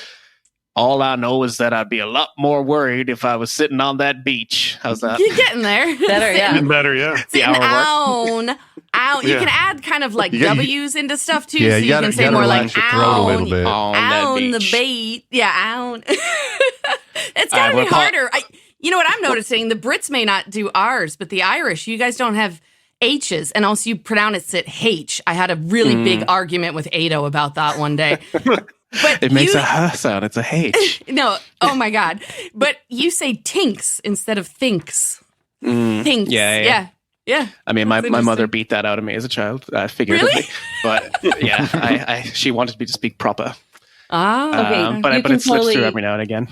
all I know is that I'd be a lot more worried if I was sitting on that beach. How's that? You're getting there. Better, yeah. Getting better, yeah. Sitting hour out. You Yeah. can add kind of like W's into stuff too, Yeah, so you can say more like your throat a little own, bit. own the beat. Yeah, own. It's gotta be harder. You know what I'm noticing? The Brits may not do R's, but the Irish, you guys don't have H's, and also you pronounce it H. I had a really big argument with Ado about that one day. But it makes a H sound. It's a H. No, oh my God. But you say tinks instead of thinks. Thinks. Yeah. I mean, my mother beat that out of me as a child, figuratively. Really? But yeah, she wanted me to speak proper. Okay, But it slips through every now and again.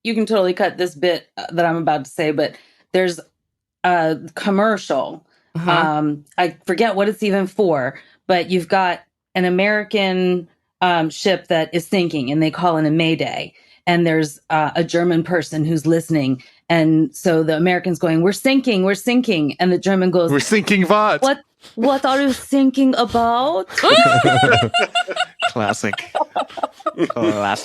You can totally cut this bit that I'm about to say, but there's a commercial. I forget what it's even for, but you've got an American ship that is sinking, and they call it a Mayday. And there's a German person who's listening. And so the American's going, we're sinking. And the German goes, We're sinking what? What are you thinking about? Classic. Oh, that's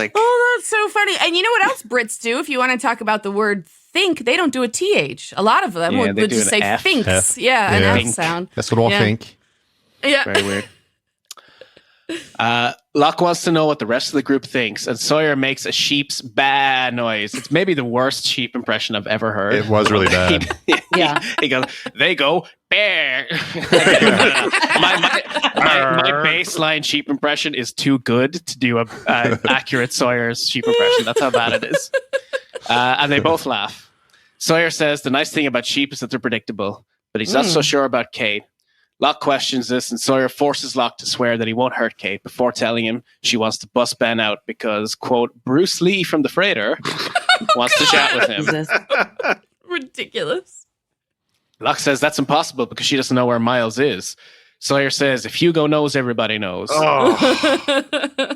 so funny. And you know what else Brits do? If you want to talk about the word think, they don't do a TH. A lot of them would just say F. thinks. F. Yeah, an Yeah. F sound. That's what I think. Yeah. Very weird. Locke wants to know what the rest of the group thinks, and Sawyer makes a sheep's bad noise. It's maybe the worst sheep impression I've ever heard. It was really bad. Yeah. He goes, they go, bear. my baseline sheep impression is too good to do an accurate Sawyer's sheep impression. That's how bad it is. And they both laugh. Sawyer says the nice thing about sheep is that they're predictable, but he's not so sure about Kate. Locke questions this, and Sawyer forces Locke to swear that he won't hurt Kate before telling him she wants to bust Ben out because, quote, Bruce Lee from the freighter wants to chat with him. Jesus. Ridiculous. Locke says that's impossible because she doesn't know where Miles is. Sawyer says, if Hugo knows, everybody knows. Oh,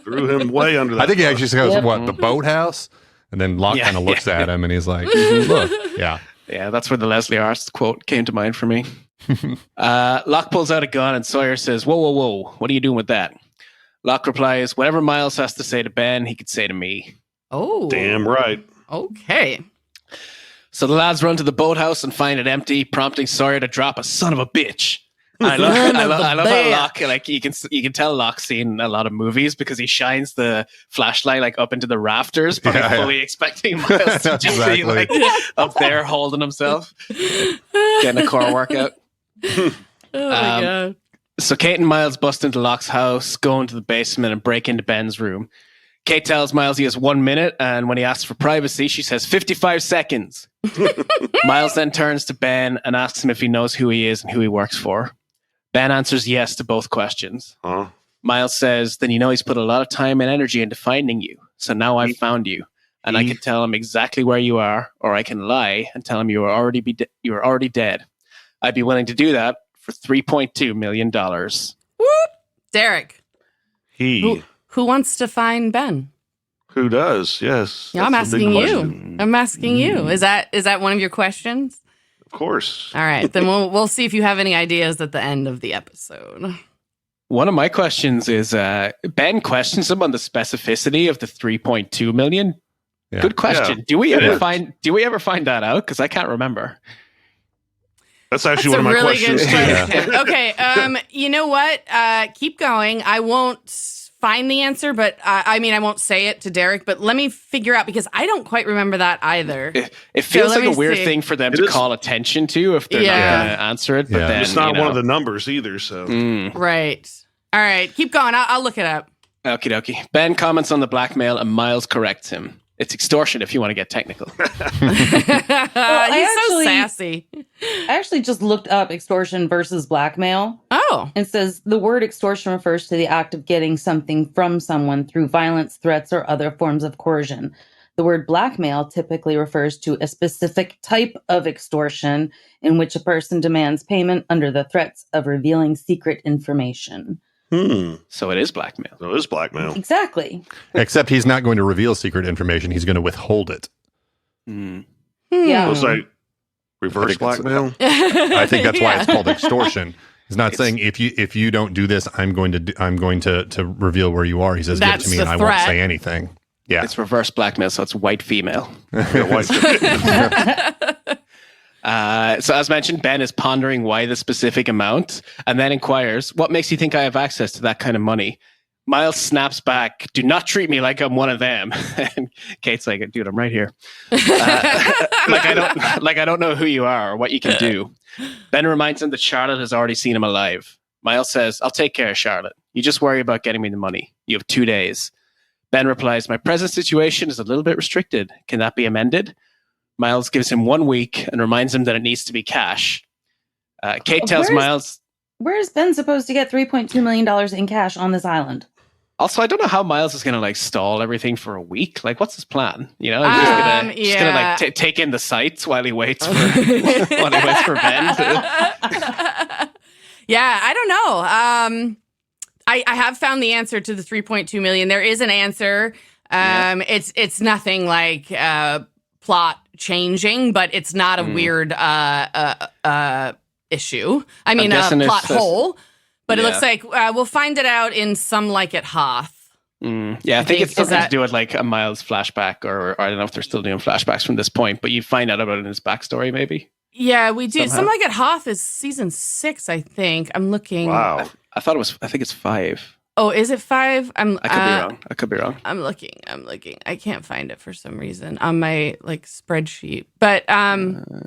threw him way under that. I think he actually says, Yep. what, the boathouse? And then Locke kind of looks at him and he's like, look, yeah. Yeah, that's where the Leslie Arst quote came to mind for me. Locke pulls out a gun and Sawyer says, whoa, what are you doing with that? Locke replies, whatever Miles has to say to Ben, he could say to me. Oh. Damn right. Okay. So the lads run to the boathouse and find it empty, prompting Sawyer to drop a son of a bitch. I love how Locke, like you can tell Locke's seen a lot of movies because he shines the flashlight like up into the rafters, probably fully expecting Miles to just be like up there holding himself, getting a core workout. Oh my God. So Kate and Miles bust into Locke's house, go into the basement and break into Ben's room. Kate tells Miles he has 1 minute, and when he asks for privacy, she says 55 seconds. Miles then turns to Ben and asks him if he knows who he is and who he works for. Ben answers yes to both questions. Huh? Miles says, then you know he's put a lot of time and energy into finding you. So now I've found you, and I can tell him exactly where you are, or I can lie and tell him you are already dead. I'd be willing to do that for $3.2 million. Whoop. Derek. Who wants to find Ben? Who does? Yes. Yeah, I'm That's a big asking you. question. I'm asking you. Is that one of your questions? Of course. All right, then we'll see if you have any ideas at the end of the episode. One of my questions is Ben questions him on the specificity of the 3.2 million. Yeah. Good question. Yeah. Do we ever find that out? Because I can't remember. That's actually That's one of my a really questions. good question. Okay, you know what? Keep going. I won't find the answer, but I mean, I won't say it to Derek, but let me figure out because I don't quite remember that either. It feels So like a let me weird see. thing for them to call attention to if they're not going to answer it. But Yeah. then It's not you know, one of the numbers either. So Right. All right. Keep going. I'll look it up. Okie dokie. Ben comments on the blackmail and Miles corrects him. It's extortion if you want to get technical. He's so sassy. I actually just looked up extortion versus blackmail. Oh. It says the word extortion refers to the act of getting something from someone through violence, threats, or other forms of coercion. The word blackmail typically refers to a specific type of extortion in which a person demands payment under the threats of revealing secret information. So it is blackmail. So it is blackmail. Exactly. Except he's not going to reveal secret information. He's going to withhold it. Yeah. It was like reverse blackmail. I think that's why it's called extortion. He's not saying if you don't do this, I'm going to reveal where you are. He says, give it to me, and I won't say anything. Yeah, it's reverse blackmail, so it's white female. So as mentioned, Ben is pondering why the specific amount, and then inquires, "What makes you think I have access to that kind of money?" Miles snaps back, "Do not treat me like I'm one of them." And Kate's like, "Dude, I'm right here. I don't know who you are or what you can do." Ben reminds him that Charlotte has already seen him alive. Miles says, "I'll take care of Charlotte. You just worry about getting me the money. You have 2 days." Ben replies, "My present situation is a little bit restricted. Can that be amended?" Miles gives him 1 week and reminds him that it needs to be cash. Kate tells Miles... Where's Ben supposed to get $3.2 million in cash on this island? Also, I don't know how Miles is going to stall everything for a week. What's his plan? You know, he's going to take in the sights while he waits for Ben. Yeah, I don't know. I have found the answer to the 3.2 million. There is an answer. It's nothing like plot changing, but it's not a weird issue. I mean, a plot hole. But it looks like we'll find it out in Some Like It Hoth. Yeah, I think it's something to do with a Miles flashback, or I don't know if they're still doing flashbacks from this point, but you find out about it in his backstory, maybe. Yeah, we do. Somehow. Some Like It Hoth is season 6, I think. I'm looking. Wow. I think it's 5. Oh, is it 5? I could be wrong. I'm looking. I can't find it for some reason on my spreadsheet. But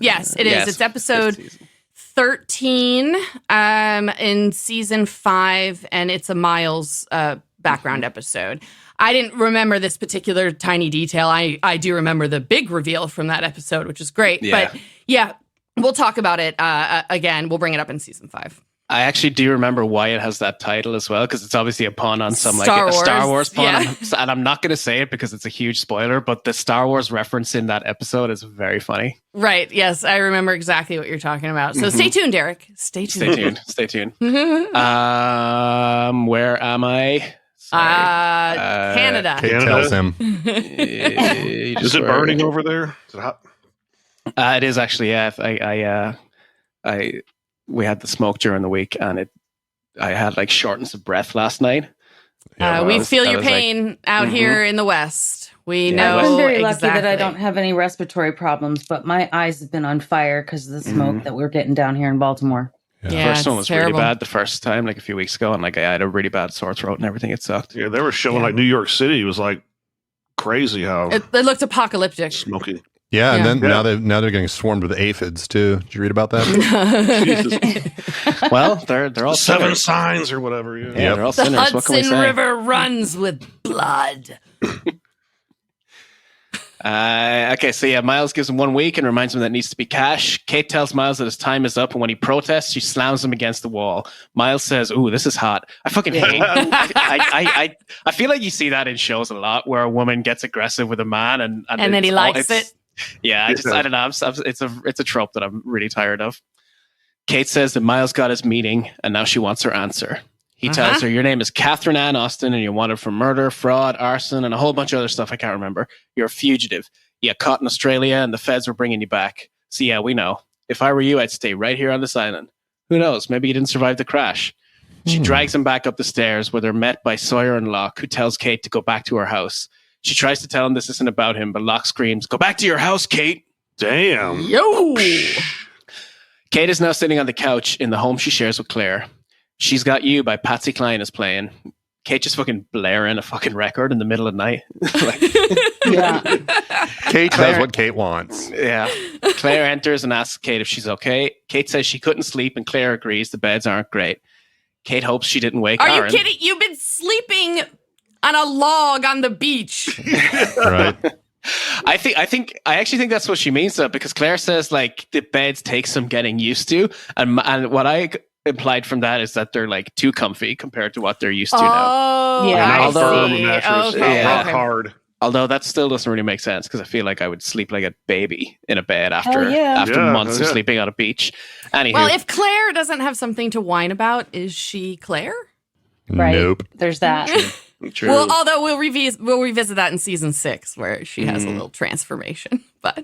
yes, it is. It's episode 13 in season 5, and it's a Miles background episode. I didn't remember this particular tiny detail. I do remember the big reveal from that episode, which is great. Yeah. But yeah, we'll talk about it again. We'll bring it up in season 5. I actually do remember why it has that title as well, because it's obviously a pun on some Star a Star Wars pun. Yeah. And I'm not going to say it because it's a huge spoiler, but the Star Wars reference in that episode is very funny. Right. Yes, I remember exactly what you're talking about. So stay tuned, Derek. Stay tuned. Stay tuned. Where am I? Canada. Kate tells him. Is it burning over there? Is it hot? It is actually. Yeah. We had the smoke during the week, and I had shortness of breath last night. We feel your pain out here in the West. We know. I've been very lucky exactly. that I don't have any respiratory problems, but my eyes have been on fire because of the smoke that we're getting down here in Baltimore. Yeah, the first one was terrible. really bad the first time, a few weeks ago, and I had a really bad sore throat and everything. It sucked. Yeah, they were showing New York City was crazy how it looked apocalyptic. smoky. Yeah, and then now they're getting swarmed with aphids too. Did you read about that? Jesus. Well, they're all 7 sinners. signs or whatever. Yeah. Yeah, they're all The sinners. What can we Hudson say? River runs with blood. Okay, so Miles gives him 1 week and reminds him that it needs to be cash. Kate tells Miles that his time is up, and when he protests, she slams him against the wall. Miles says, "Ooh, this is hot." I fucking hate. I feel like you see that in shows a lot, where a woman gets aggressive with a man, and then he likes it. Yeah, I don't know. It's a trope that I'm really tired of. Kate says that Miles got his meeting, and now she wants her answer. He tells her, "Your name is Catherine Ann Austin, and you're wanted for murder, fraud, arson, and a whole bunch of other stuff I can't remember. You're a fugitive. You got caught in Australia, and the feds were bringing you back. So yeah, we know. If I were you, I'd stay right here on this island. Who knows? Maybe you didn't survive the crash." She drags him back up the stairs, where they're met by Sawyer and Locke, who tells Kate to go back to her house. She tries to tell him this isn't about him, but Locke screams, "Go back to your house, Kate!" Damn. Yo! Kate is now sitting on the couch in the home she shares with Claire. She's Got You by Patsy Cline is playing. Kate just fucking blaring a fucking record in the middle of the night. Like, Yeah. Kate does what Kate wants. yeah. Claire enters and asks Kate if she's okay. Kate says she couldn't sleep, and Claire agrees the beds aren't great. Kate hopes she didn't wake Are Aaron. you kidding? You've been sleeping on a log on the beach. Right. I actually think that's what she means though, because Claire says like the beds take some getting used to, and what I implied from that is that they're like too comfy compared to what they're used to now. Oh, Yeah, I Not firm see. mattress, Okay, not rock okay. hard. Although that still doesn't really make sense because I feel like I would sleep like a baby in a bed Hell after yeah. Yeah, months of yeah. sleeping on a beach. Anywho, Well, if Claire doesn't have something to whine about, is she Claire? Right. Nope. There's that. True. Well, although we'll revisit that in season 6 where she has a little transformation. But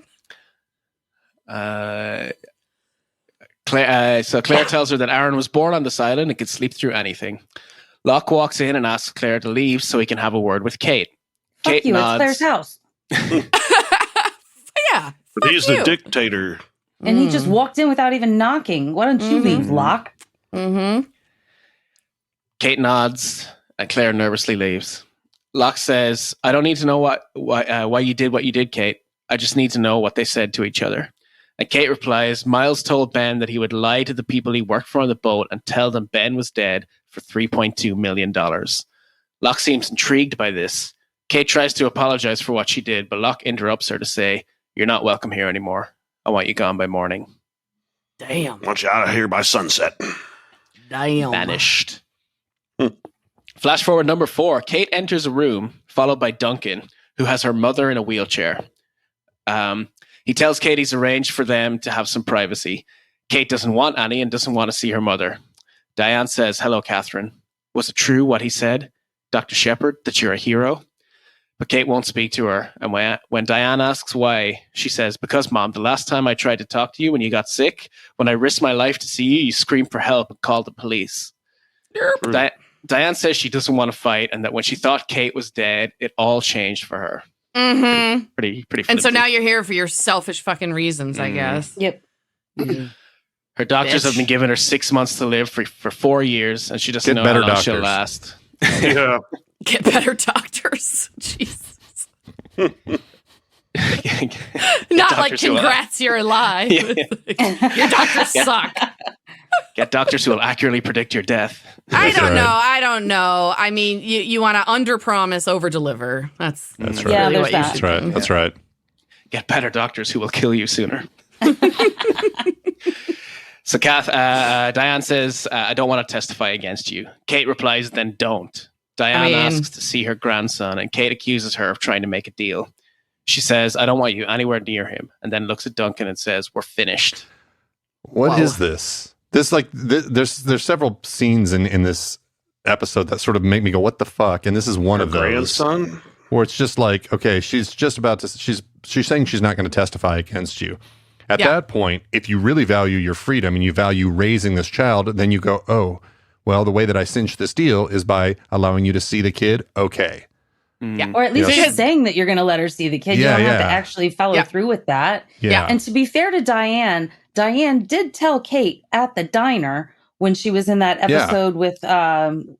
Claire tells her that Aaron was born on this island and could sleep through anything. Locke walks in and asks Claire to leave so he can have a word with Kate. Fuck Kate you. nods. It's Claire's house. yeah, But he's you. the dictator. And he just walked in without even knocking. Why don't you leave, Locke? Mm-hmm. Kate nods and Claire nervously leaves. Locke says, I don't need to know why you did what you did, Kate. I just need to know what they said to each other. And Kate replies, Miles told Ben that he would lie to the people he worked for on the boat and tell them Ben was dead for $3.2 million. Locke seems intrigued by this. Kate tries to apologize for what she did, but Locke interrupts her to say, you're not welcome here anymore. I want you gone by morning. Damn. Want you out of here by sunset. Damn. Vanished. Flash forward number 4. Kate enters a room, followed by Duncan, who has her mother in a wheelchair. He tells Kate he's arranged for them to have some privacy. Kate doesn't want any and doesn't want to see her mother. Diane says, hello, Catherine. Was it true what he said, Dr. Shepard, that you're a hero? But Kate won't speak to her. And when Diane asks why, she says, because, Mom, the last time I tried to talk to you when you got sick, when I risked my life to see you, you screamed for help and called the police. Diane says she doesn't want to fight and that when she thought Kate was dead, it all changed for her. Mm-hmm. Pretty And so flimsy. now you're here for your selfish fucking reasons, I guess. Yep. Her doctors Bitch. have been giving her 6 months to live for 4 years, and she doesn't Get know how better long she'll doctors. last. Yeah. Get better doctors. Jesus. Not like doctors who will- congrats, you're alive. Yeah. Your doctors suck. Get doctors who will accurately predict your death. I That's don't right. know. I don't know. I mean, you want to under promise, over deliver. That's That's Yeah, right. there's what you that. should That's right. do. That's right. Get better doctors who will kill you sooner. So Diane says, I don't want to testify against you. Kate replies, then don't. Diane asks to see her grandson, and Kate accuses her of trying to make a deal. She says, I don't want you anywhere near him, and then looks at Duncan and says, we're finished. What Whoa. is this? There's several scenes in this episode that sort of make me go, what the fuck? And this is one Her of those grandson. where it's just like, okay, she's just about to, she's saying she's not going to testify against you. At Yeah. that point, if you really value your freedom and you value raising this child, then you go, oh, well, the way that I cinched this deal is by allowing you to see the kid. Okay. Yeah. Or at least Yes. you're saying that you're going to let her see the kid. Yeah, you don't have to yeah. actually follow Yeah. through with that. Yeah. And to be fair to Diane did tell Kate at the diner when she was in that Yeah. episode with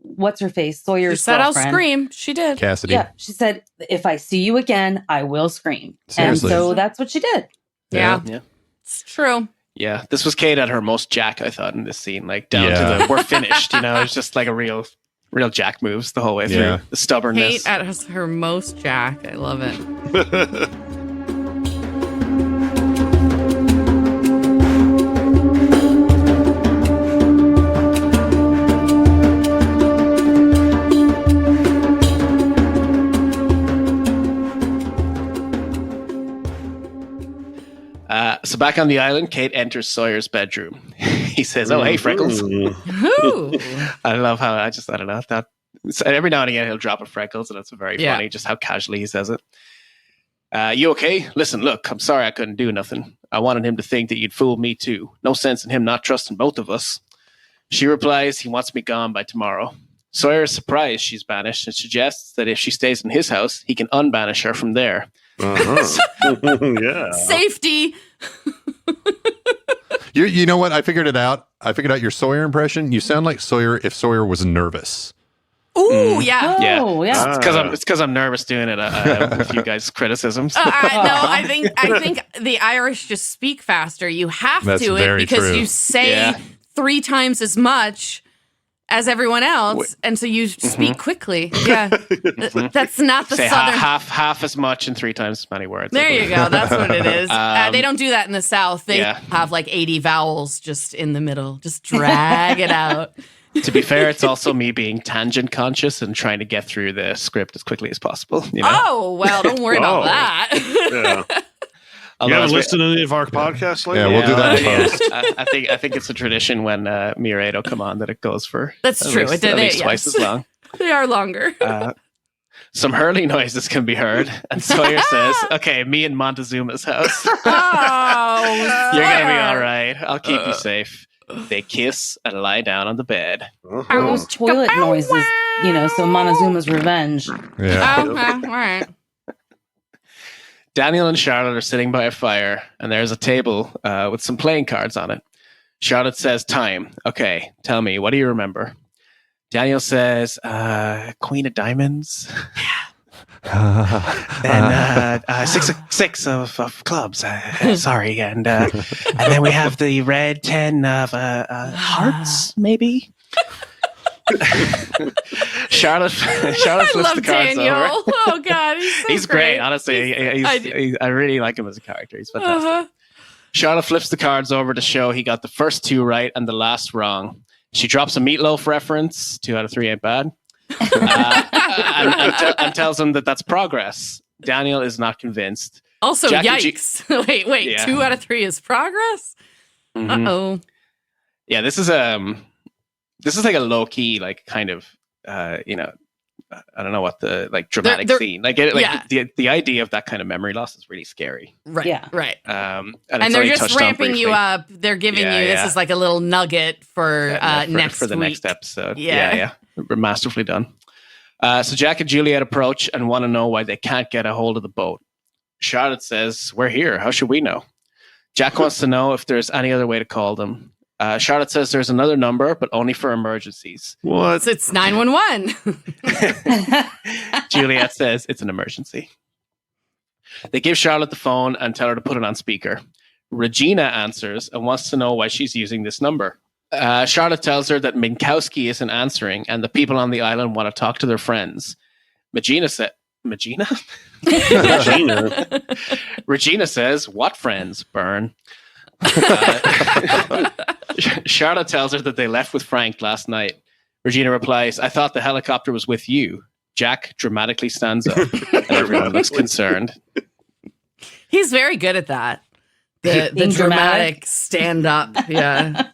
what's her face, She Sawyer's said I'll girlfriend. scream. She did. Cassidy. Yeah, she said, if I see you again, I will scream. Seriously. And so that's what she did. Yeah. Yeah. It's true. Yeah, this was Kate at her most Jack, I thought, in this scene. Like, down Yeah. to the, we're finished, you know? It's just like a real Jack moves the whole way through. Yeah. The stubbornness. Kate at her most Jack. I love it. So back on the island, Kate enters Sawyer's bedroom. He says, oh, hey, Freckles. Ooh. I love how I don't know. That every now and again he'll drop a Freckles, and it's very Yeah. funny just how casually he says it. You okay? Listen, look, I'm sorry I couldn't do nothing. I wanted him to think that you'd fooled me too. No sense in him not trusting both of us. She replies, he wants me gone by tomorrow. Sawyer is surprised she's banished and suggests that if she stays in his house, he can unbanish her from there. Uh-huh. Yeah. Safety. You know what? I figured it out. I figured out your Sawyer impression. You sound like Sawyer if Sawyer was nervous. Ooh, yeah. Oh, yeah. It's because I'm nervous doing it with you guys' criticisms. No, I think the Irish just speak faster. You have That's to very because true. you say 3 times as much as everyone else, and so you speak quickly. Yeah, that's not the Say southern. half as much in 3 times as many words. There you go. That's what it is. They don't do that in the South. They Yeah. have like 80 vowels just in the middle. Just drag it out. To be fair, it's also me being tangent conscious and trying to get through the script as quickly as possible. You know? Oh, well, don't worry about Oh. that. Yeah. You Although haven't as we- listened to any of our podcasts lately? Yeah, we'll do that in post. I think it's a tradition when me or Ado come on that it goes for That's at true. least, It did- at least yes. twice as long. They are longer. Some hurling noises can be heard, and Sawyer says, "Okay, me in Montezuma's house. Oh, You're gonna be all right. I'll keep you safe." They kiss and lie down on the bed. Those toilet noises, so Montezuma's revenge. Yeah. Okay, all right. Daniel and Charlotte are sitting by a fire, and there's a table with some playing cards on it. Charlotte says, "Time. Okay, tell me, what do you remember?" Daniel says, "Queen of Diamonds." Then six of clubs. Sorry, and then we have the red 10 of hearts, maybe. Charlotte flips I love the cards Daniel. over. Oh God, he's so Great. Honestly, I really like him as a character. He's fantastic. Uh-huh. Charlotte flips the cards over to show he got the first 2 right and the last wrong. She drops a Meatloaf reference. 2 out of 3 ain't bad. And tells him that that's progress. Daniel is not convinced. Also, Jack and yikes! wait. Yeah. 2 out of 3 is progress. Mhm. Uh-oh. Yeah, this is like a low key, like kind of, I don't know what the like dramatic They're- scene. Like, it, like yeah. the idea of that kind of memory loss is really scary. Right. Yeah. Right. And And it's they're only just touched on ramping you briefly. up. They're giving Yeah, you this yeah. is like a little nugget for next for the week. next episode. Yeah. Masterfully done. So Jack and Juliet approach and want to know why they can't get a hold of the boat. Charlotte says, "We're here. How should we know?" Jack wants to know if there's any other way to call them. Charlotte says there's another number, but only for emergencies. What? So it's 911. Juliet says it's an emergency. They give Charlotte the phone and tell her to put it on speaker. Regina answers and wants to know why she's using this number. Charlotte tells her that Minkowski isn't answering and the people on the island want to talk to their friends. Regina? Regina says, "What friends, Burn?" Charlotte tells her that they left with Frank last night. Regina replies, "I thought the helicopter was with you." Jack dramatically stands up and everyone looks concerned. He's very good at that. The Being dramatic stand up. Yeah.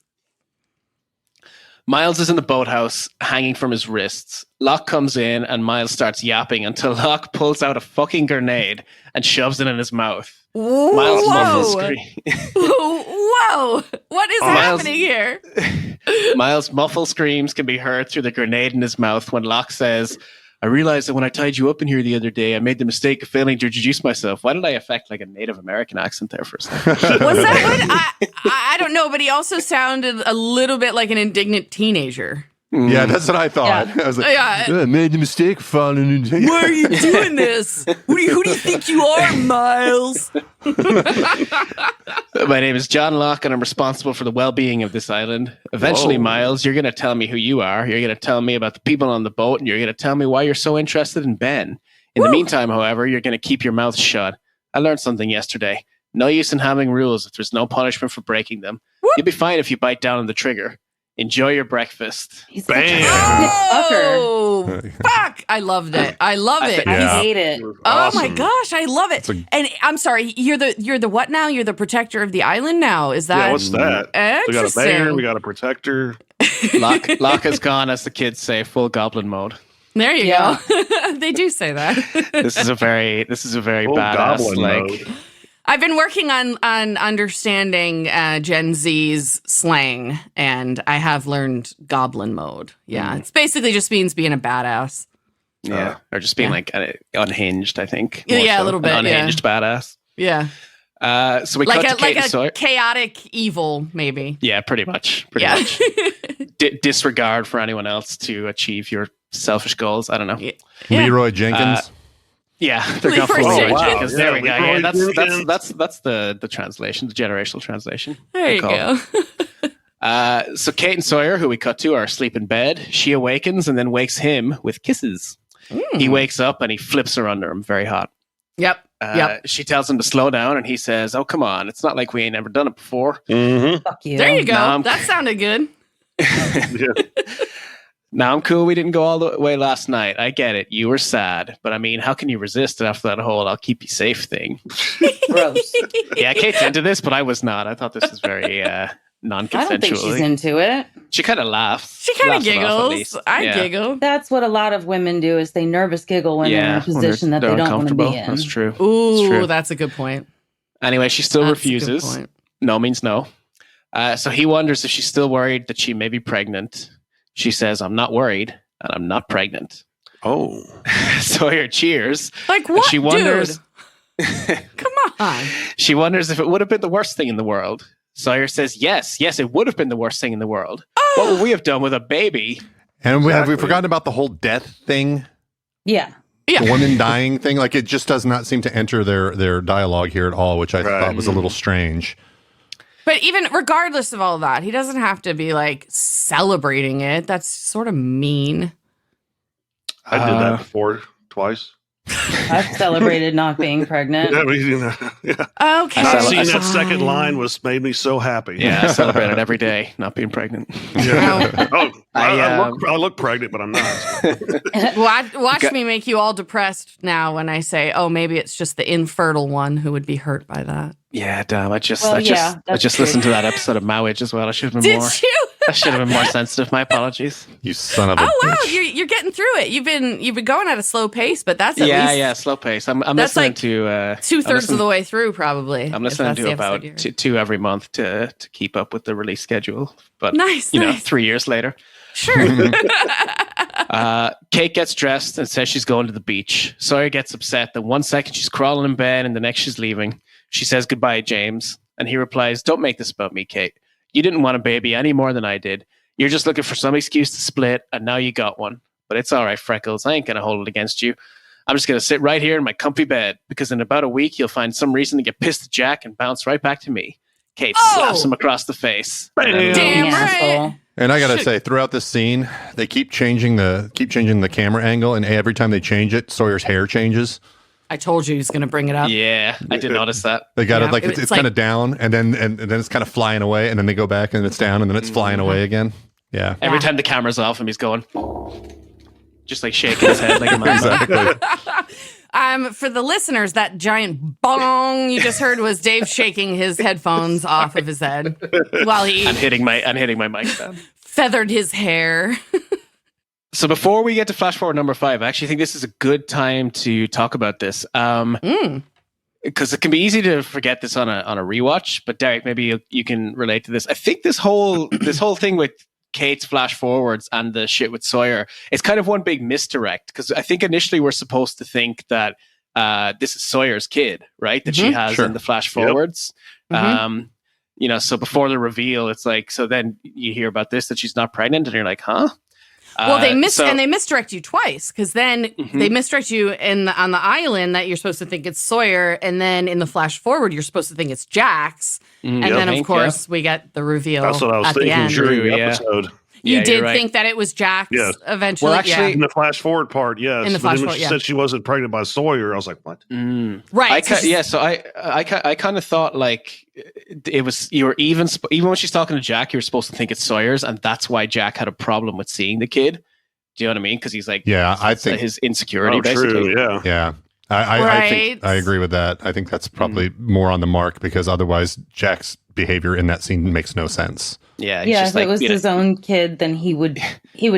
Miles is in the boathouse, hanging from his wrists. Locke comes in and Miles starts yapping until Locke pulls out a fucking grenade and shoves it in his mouth. Miles muffles Whoa. What is happening here? Miles' muffled screams can be heard through the grenade in his mouth when Locke says, "I realized that when I tied you up in here the other day, I made the mistake of failing to introduce myself." Why did I affect like a Native American accent there for a second? Was that what? I don't know, but he also sounded a little bit like an indignant teenager. Yeah, that's what I thought. Yeah. I was like, Yeah. I made the mistake of falling into. Why are you doing this? Who do you think you are, Miles? My name is John Locke, and I'm responsible for the well-being of this island. Eventually, Whoa. Miles, you're going to tell me who you are. You're going to tell me about the people on the boat, and you're going to tell me why you're so interested in Ben. In the meantime, however, you're going to keep your mouth shut. I learned something yesterday. No use in having rules if there's no punishment for breaking them. You'll be fine if you bite down on the trigger. Enjoy your breakfast. He's Bam. Oh, fuck. I loved it. I love it. I Yeah. hate it. Oh my gosh, I love it. a- And I'm sorry, you're the what now? You're the protector of the island now. Is that Yeah, what's that? We got a mayor, interesting? we got a protector. Locke has gone, as the kids say, full goblin mode. There you Yeah. go. They do say that. This is a very Full badass goblin like mode. I've been working on understanding Gen Z's slang, and I have learned goblin mode. Yeah, it's basically just means being a badass. or just being Yeah. like unhinged. I think Yeah, more a so. little bit, An unhinged badass. Yeah. So we cut to Kate and Sawyer. Chaotic evil, maybe. Yeah, pretty much. Pretty much. Disregard for anyone else to achieve your selfish goals. I don't know. Yeah. Leroy Jenkins. Yeah, they're going for Leroy Leroy Jenkins. Jenkins. There we go. Yeah, Leroy that's the translation, the generational translation. There you go. So Kate and Sawyer, who we cut to, are asleep in bed. She awakens and then wakes him with kisses. He wakes up and he flips her under him, very hot. Yep. She tells him to slow down, and he says, "Oh, come on! It's not like we ain't never done it before." Mm-hmm. Fuck you. There you go. Now That sounded good. Now I'm cool. We didn't go all the way last night. I get it. You were sad, but I mean, how can you resist it after that whole "I'll keep you safe" thing? Gross. Yeah, Kate's into this, but I was not. I thought this was very I non-consensual. don't think she's into it. She kind of laughs. She kind of Laughs it off, at giggles. least. I Yeah. giggle. That's what a lot of women do is they nervous giggle when they're in a when position that they're they don't want to be uncomfortable. in. That's true. Ooh, true. that's a good point. Anyway, she still That's a good refuses. point. No means no. So he wonders if she's still worried that she may be pregnant. She says, "I'm not worried, and I'm not pregnant." Oh. Sawyer cheers. Like And what, she wonders. dude? Come on. She wonders if it would have been the worst thing in the world. Sawyer says, yes, it would have been the worst thing in the world. What would we have done with a baby? And have we Exactly. forgotten about the whole death thing? Yeah. Yeah. The women dying thing? Like, it just does not seem to enter their dialogue here at all, which I thought was a little strange. But even regardless of all that, he doesn't have to be like celebrating it. That's sort of mean. I did that before, twice. I've celebrated not being pregnant. Yeah, yeah. Okay. Not I seeing that fine. second line made me so happy. Yeah, I celebrate it every day, not being pregnant. Yeah. Oh, I, I look pregnant, but I'm not. Watch me make you all depressed now when I say, oh, maybe it's just the infertile one who would be hurt by that. Yeah, damn. I just that's listened to that episode of Mowage as well. I should have been Did more. you? I should have been more sensitive. My apologies. You son of a Oh wow, bitch. you're getting through it. You've been going at a slow pace, but that's at least Slow pace. I'm That's listening like to 2/3 of the way through, probably. I'm if listening that's to the about episode you're- two every month to keep up with the release schedule. But Nice, you know, nice. 3 years later, Sure. Kate gets dressed and says she's going to the beach. Sawyer gets upset that 1 second she's crawling in bed and the next she's leaving. She says goodbye, James, and he replies, "Don't make this about me, Kate. You didn't want a baby any more than I did. You're just looking for some excuse to split, and now you got one. But it's all right, Freckles. I ain't going to hold it against you. I'm just going to sit right here in my comfy bed, because in about a week, you'll find some reason to get pissed at Jack and bounce right back to me." Kate slaps him across the face. Damn right. Asshole. And I gotta say, throughout this scene, they keep changing the camera angle, and every time they change it, Sawyer's hair changes. I told you he's going to bring it up. Yeah, I did notice that. They got Yeah, it like it's it's like- kind of down, and then it's kind of flying away, and then they go back, and it's down, and then it's flying away again. Yeah, Every time the camera's off him, he's going, just like shaking his head like a man. exactly. For the listeners, that giant bong you just heard was Dave shaking his headphones off of his head while he I'm hitting my mic stand. feathered his hair. So before we get to flash forward number 5, I actually think this is a good time to talk about this. Because it can be easy to forget this on a rewatch. But Derek, maybe you can relate to this. I think this whole thing with Kate's flash forwards and the shit with Sawyer, it's kind of one big misdirect. Because I think initially we're supposed to think that this is Sawyer's kid, right? That she has in the flash forwards. You know, so before the reveal, it's like, so then you hear about this, that she's not pregnant, and you're like, huh? Well, they misdirect you twice, because then they misdirect you on the island that you're supposed to think it's Sawyer, and then in the flash forward you're supposed to think it's Jax, and then of course we get the reveal. That's what I was at the thinking end. during the Yeah. episode. You Yeah, did you're right. think that it was Jax Yes. eventually. Well, actually- In the flash forward part, yes. In the But flash then when forward, she yeah. said she wasn't pregnant by Sawyer, I was like, what? right. So I kind of thought like it was, you were even when she's talking to Jack, you're supposed to think it's Sawyer's, and that's why Jack had a problem with seeing the kid. Do you know what I mean? Because he's like, Yeah, I it's think his insecurity, Oh, basically. true, yeah. Yeah. I think Right. I agree with that. I think that's probably more on the mark, because otherwise Jack's behavior in that scene makes no sense. Yeah, he's Yeah, just if like, it was you know, his own kid, then he would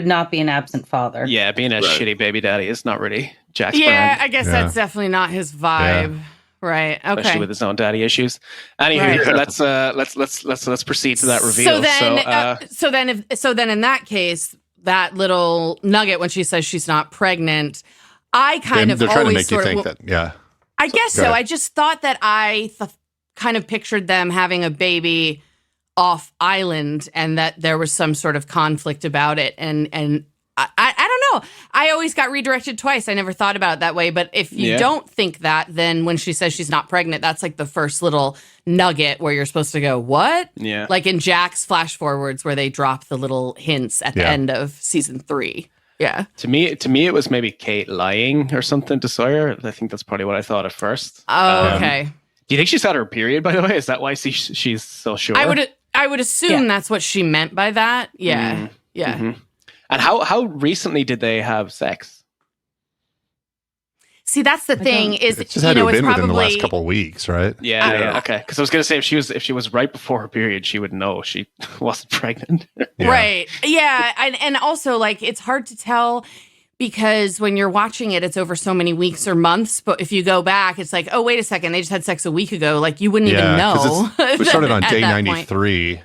not be an absent father. yeah, being a shitty baby daddy is not really Jack's yeah, brand, I guess Yeah. that's definitely not his vibe. Right. especially Okay. with his own daddy issues. Anywho, Right. let's proceed to that reveal. So then in that case, that little nugget when she says she's not pregnant, I kind of They're trying to always make you sort think of, that. Yeah. I guess go so. ahead. I just thought that I kind of pictured them having a baby off island and that there was some sort of conflict about it. And I don't know. I always got redirected twice. I never thought about it that way. But if you don't think that, then when she says she's not pregnant, that's like the first little nugget where you're supposed to go, what? Yeah. Like in Jack's flash forwards where they drop the little hints at the end of season 3. Yeah. To me, it was maybe Kate lying or something to Sawyer. I think that's probably what I thought at first. Oh, okay. Do you think she's had her period, by the way? Is that why she's so sure? I would assume that's what she meant by that. Yeah. Yeah. Mm-hmm. And how recently did they have sex? See, that's the thing is, it's just had to have been within the last couple of weeks, right? Yeah. Okay. Because I was going to say if she was right before her period, she would know she wasn't pregnant. Right. Yeah. And also, like, it's hard to tell because when you're watching it, it's over so many weeks or months. But if you go back, it's like, oh, wait a second, they just had sex a week ago. Like, you wouldn't even know. We started on day 93.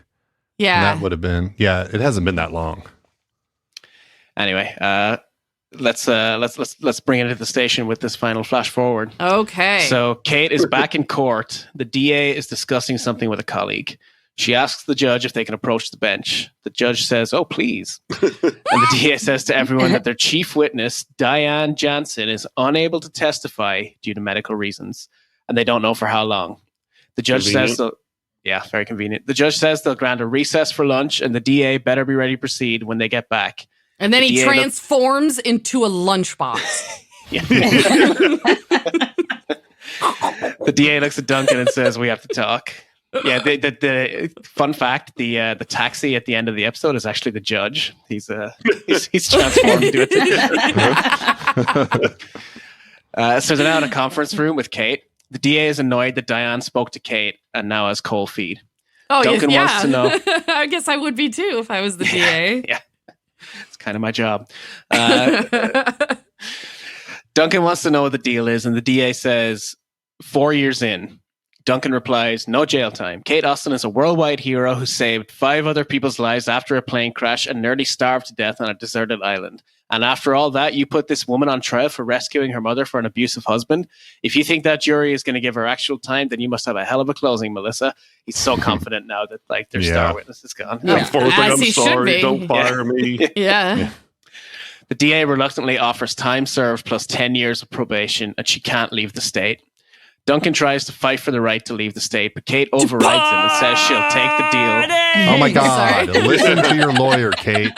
Yeah. That would have been, it hasn't been that long. Anyway, let's bring it to the station with this final flash forward. Okay. So Kate is back in court. The DA is discussing something with a colleague. She asks the judge if they can approach the bench. The judge says, "Oh, please." And the DA says to everyone that their chief witness, Diane Jansen, is unable to testify due to medical reasons, and they don't know for how long. The judge says, very convenient. The judge says they'll grant a recess for lunch, and the DA better be ready to proceed when they get back. And then he transforms into a lunchbox. The DA looks at Duncan and says, "We have to talk." Yeah, the fun fact: the taxi at the end of the episode is actually the judge. He's transformed into it. So they're now in a conference room with Kate. The DA is annoyed that Diane spoke to Kate and now has cold feet. Oh, Duncan wants to know. I guess I would be too if I was the DA. Yeah. It's kind of my job. Duncan wants to know what the deal is, and the DA says, 4 years in. Duncan replies, no jail time. Kate Austin is a worldwide hero who saved 5 other people's lives after a plane crash and nearly starved to death on a deserted island. And after all that, you put this woman on trial for rescuing her mother for an abusive husband? If you think that jury is going to give her actual time, then you must have a hell of a closing, Melissa. He's so confident now that their star witness is gone. I'm sorry. Don't fire me. Yeah. The DA reluctantly offers time served plus 10 years of probation, and she can't leave the state. Duncan tries to fight for the right to leave the state, but Kate overrides him and says she'll take the deal. Oh my God. Listen to your lawyer, Kate.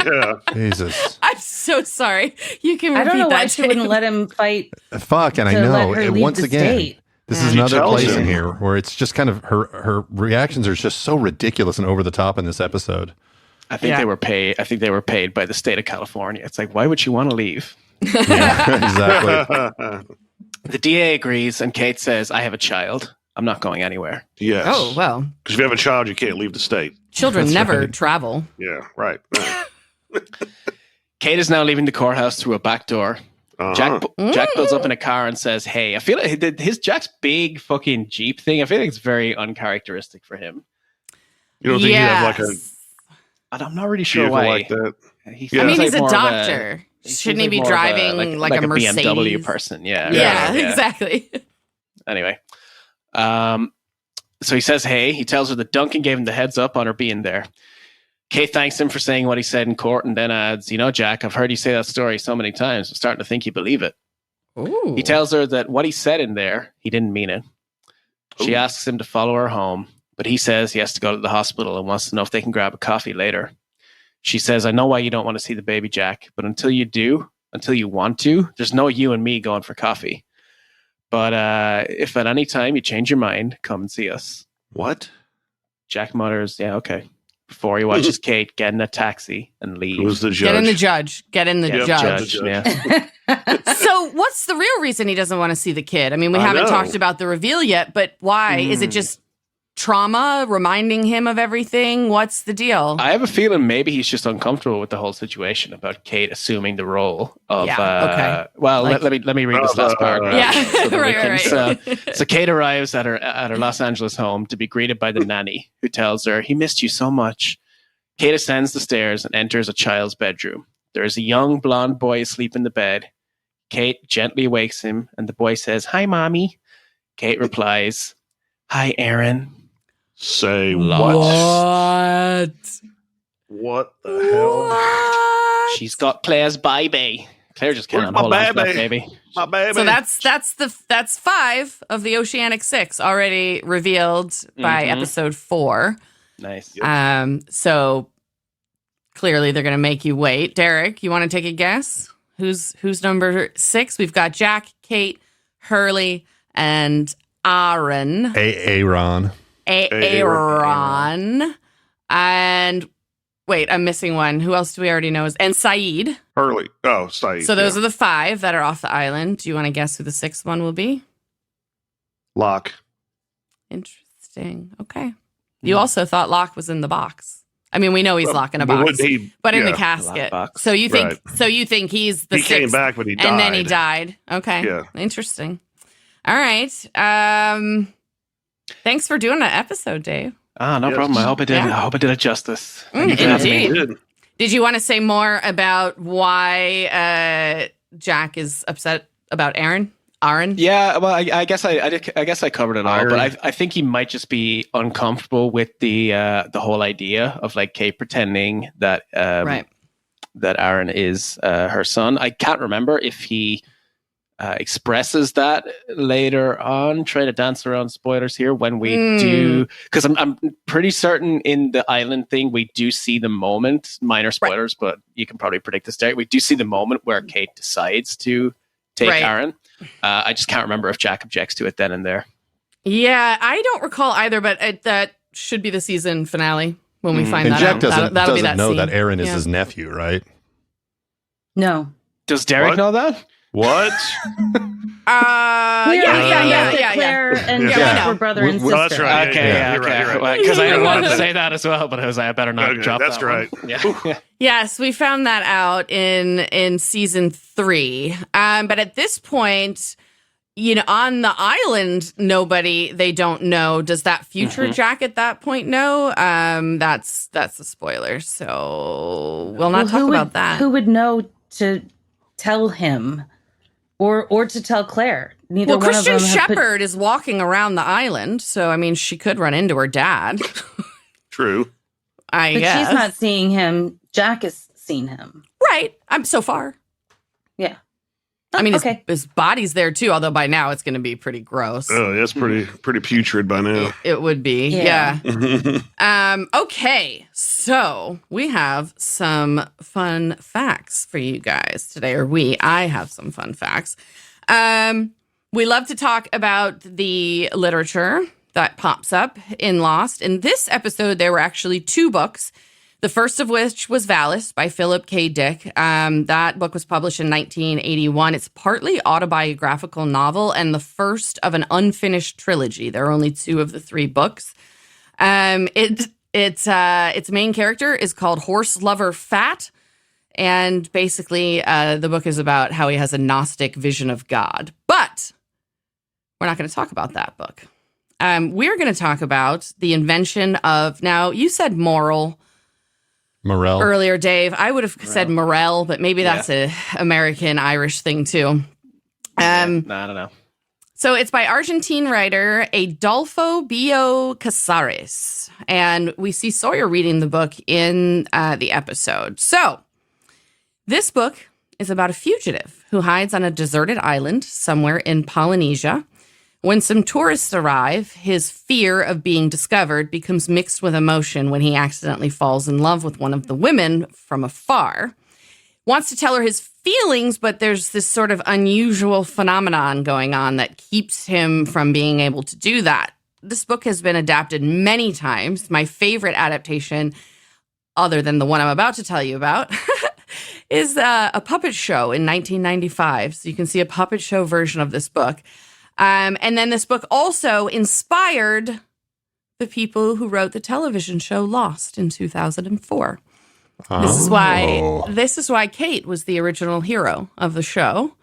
Yeah. Jesus. I'm so sorry. You can repeat I don't know why that, she wouldn't let him fight. Fuck, and I know. Once again, this is another place in here where it's just kind of her reactions are just so ridiculous and over the top in this episode. I think they were paid. I think they were paid by the state of California. It's like, why would she want to leave? Yeah, exactly. The DA agrees, and Kate says, I have a child. I'm not going anywhere. Yes. Oh, well. Because if you have a child, you can't leave the state. Children never travel. Yeah, right. Kate is now leaving the courthouse through a back door. Jack pulls up in a car and says, hey, I feel like Jack's big fucking Jeep thing, I feel like it's very uncharacteristic for him. You don't think he has like a... I'm not really sure why. Like that? I mean, he's a doctor. Shouldn't he be driving like a Mercedes? BMW person, yeah, exactly. Anyway, so he says, hey, he tells her that Duncan gave him the heads up on her being there. Kate thanks him for saying what he said in court and then adds, Jack, I've heard you say that story so many times. I'm starting to think you believe it. Ooh. He tells her that what he said in there, he didn't mean it. She asks him to follow her home, but he says he has to go to the hospital and wants to know if they can grab a coffee later. She says, I know why you don't want to see the baby, Jack, but until you want to, there's no you and me going for coffee. But if at any time you change your mind, come and see us. What? Jack mutters, yeah, okay. Before he watches Kate get in a taxi and leave. Who's the judge? Get in the judge. Get in the judge. Yeah. So what's the real reason he doesn't want to see the kid? I mean, we haven't talked about the reveal yet, but why? Is it just trauma reminding him of everything? What's the deal? I have a feeling maybe he's just uncomfortable with the whole situation about Kate assuming the role of well, like, let me read this last paragraph. So Kate arrives at her Los Angeles home to be greeted by the nanny, who tells her he missed you so much. Kate ascends the stairs and enters a child's bedroom. There is a young blonde boy asleep in the bed. Kate gently wakes him and the boy says, hi, mommy. Kate replies, Hi, Aaron. Say What? What the hell? What? She's got Claire's baby. Claire just can't Where's my hold on to that baby? baby. My baby. So that's 5 of the Oceanic 6 already revealed by episode 4. Nice. So clearly they're going to make you wait. Derek, you want to take a guess? Who's number 6? We've got Jack, Kate, Hurley, and Aaron. Aaron. Aaron. And wait, I'm missing one. Who else do we already know? And Saeed. Hurley. Oh, Saeed. So those are the 5 that are off the island. Do you want to guess who the 6th one will be? Locke. Interesting. Okay. You also thought Locke was in the box. I mean, we know he's Locke in a box, but in the casket. So you think? Right. So you think he's the 6th? He came back, but he died. And then he died. Okay. Yeah. Interesting. All right. Thanks for doing that episode, Dave. No problem. I hope I did. Yeah. I hope I did it justice. Indeed. Did you want to say more about why Jack is upset about Aaron? Yeah, well, I guess I covered it all, but I think he might just be uncomfortable with the whole idea of like Kate pretending that that Aaron is her son. I can't remember if he expresses that later on. Trying to dance around spoilers here when we do, because I'm pretty certain in the island thing we do see the moment. Minor spoilers, but you can probably predict this, Derek. We do see the moment where Kate decides to take Aaron. I just can't remember if Jack objects to it then and there. Yeah, I don't recall either, but that should be the season finale when we find and that Jack out. doesn't That'll be that know scene. that Aaron is his nephew, right? No. Does Derek know that? What? Claire and Jack were brother and sister. Oh, that's right. Okay, you're right. Because I wanted to say that as well, but I was like, I better not drop that's that right. one. Yeah. Yes, we found that out in season 3. But at this point, on the island, they don't know. Does that future Jack at that point know? That's a spoiler. So we'll not talk about that. Who would know to tell him or to tell Claire? Neither one Christian of them Shepherd is walking around the island. So, I mean, she could run into her dad. True. I but guess. she's not seeing him. Jack has seen him. Right. I'm so far. Yeah. I mean, his body's there too, although by now it's going to be pretty gross. Oh, that's pretty putrid by now. It would be. Yeah. Okay. So we have some fun facts for you guys today, I have some fun facts. We love to talk about the literature that pops up in Lost. In this episode, there were actually 2 books. The first of which was Valis by Philip K. Dick. That book was published in 1981. It's partly autobiographical novel and the first of an unfinished trilogy. There are only 2 of the 3 books. Its main character is called Horse Lover Fat. And basically, the book is about how he has a Gnostic vision of God. But we're not going to talk about that book. We're going to talk about the invention of, now you said Morel earlier, Dave. I would have said Morel, but maybe that's a American Irish thing too. I don't know. So it's by Argentine writer Adolfo Bio Casares, and we see Sawyer reading the book in the episode. So this book is about a fugitive who hides on a deserted island somewhere in Polynesia. When some tourists arrive, his fear of being discovered becomes mixed with emotion when he accidentally falls in love with one of the women from afar. Wants to tell her his feelings, but there's this sort of unusual phenomenon going on that keeps him from being able to do that. This book has been adapted many times. My favorite adaptation, other than the one I'm about to tell you about, is a puppet show in 1995. So you can see a puppet show version of this book. And then this book also inspired the people who wrote the television show Lost in 2004. This is why Kate was the original hero of the show,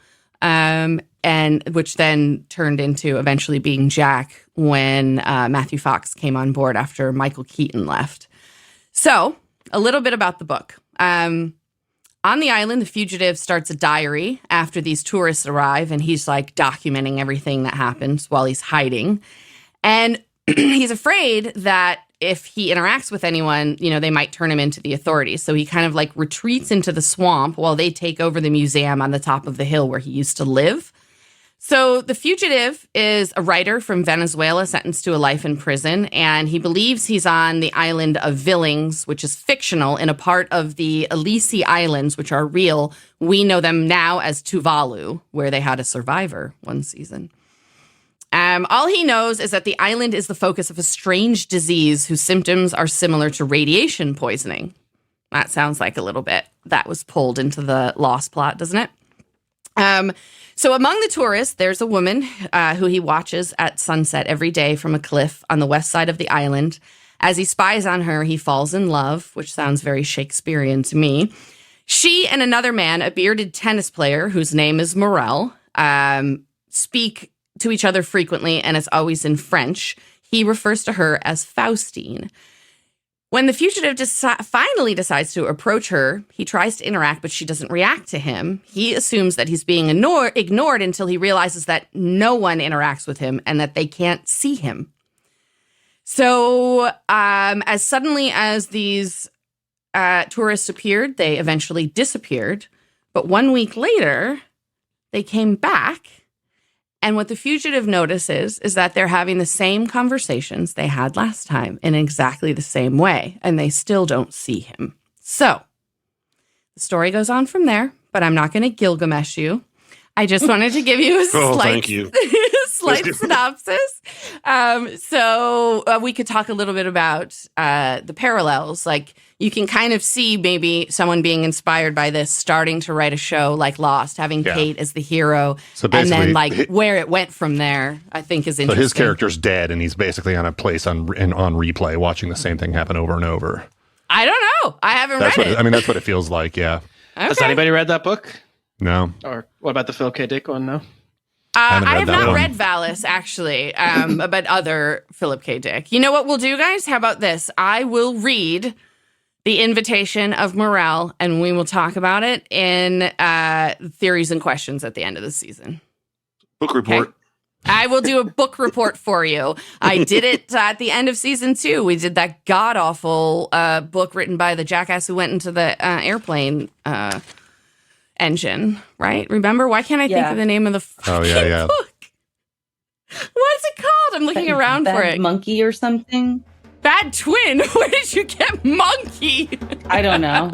and which then turned into eventually being Jack when Matthew Fox came on board after Michael Keaton left. So a little bit about the book. On the island, the fugitive starts a diary after these tourists arrive, and he's like documenting everything that happens while he's hiding. And he's afraid that if he interacts with anyone, they might turn him into the authorities. So he kind of like retreats into the swamp while they take over the museum on the top of the hill where he used to live. So the fugitive is a writer from Venezuela sentenced to a life in prison, and he believes he's on the island of Villings, which is fictional, in a part of the Elise Islands, which are real. We know them now as Tuvalu, where they had a survivor one season. All he knows is that the island is the focus of a strange disease whose symptoms are similar to radiation poisoning. That sounds like a little bit that was pulled into the Lost plot, doesn't it? So among the tourists, there's a woman who he watches at sunset every day from a cliff on the west side of the island. As he spies on her, he falls in love, which sounds very Shakespearean to me. She and another man, a bearded tennis player whose name is Morel, speak to each other frequently, and it's always in French. He refers to her as Faustine. When the fugitive finally decides to approach her, he tries to interact, but she doesn't react to him. He assumes that he's being ignored until he realizes that no one interacts with him and that they can't see him. So as suddenly as these tourists appeared, they eventually disappeared. But 1 week later, they came back. And what the fugitive notices is that they're having the same conversations they had last time in exactly the same way, and they still don't see him. So the story goes on from there, but I'm not going to Gilgamesh you. I just wanted to give you a slight synopsis. So we could talk a little bit about the parallels. Like, you can kind of see maybe someone being inspired by this, starting to write a show like Lost, having Kate as the hero, so and then where it went from there, I think is interesting. So his character's dead, and he's basically on a place on replay, watching the same thing happen over and over. I don't know. I haven't read it. That's what it feels like, yeah. Okay. Has anybody read that book? No. Or what about the Phil K. Dick one? No? I have not read Valis, actually, but other Philip K. Dick. You know what we'll do, guys? How about this? I will read The Invitation of Morel, and we will talk about it in Theories and Questions at the end of the season. Book report. Okay? I will do a book report for you. I did it at the end of season 2. We did that god-awful book written by the jackass who went into the airplane engine, right? Remember? Why can't I think of the name of the fucking book? What's it called? I'm looking around for it. Monkey or something? Bad Twin? Where did you get monkey? I don't know.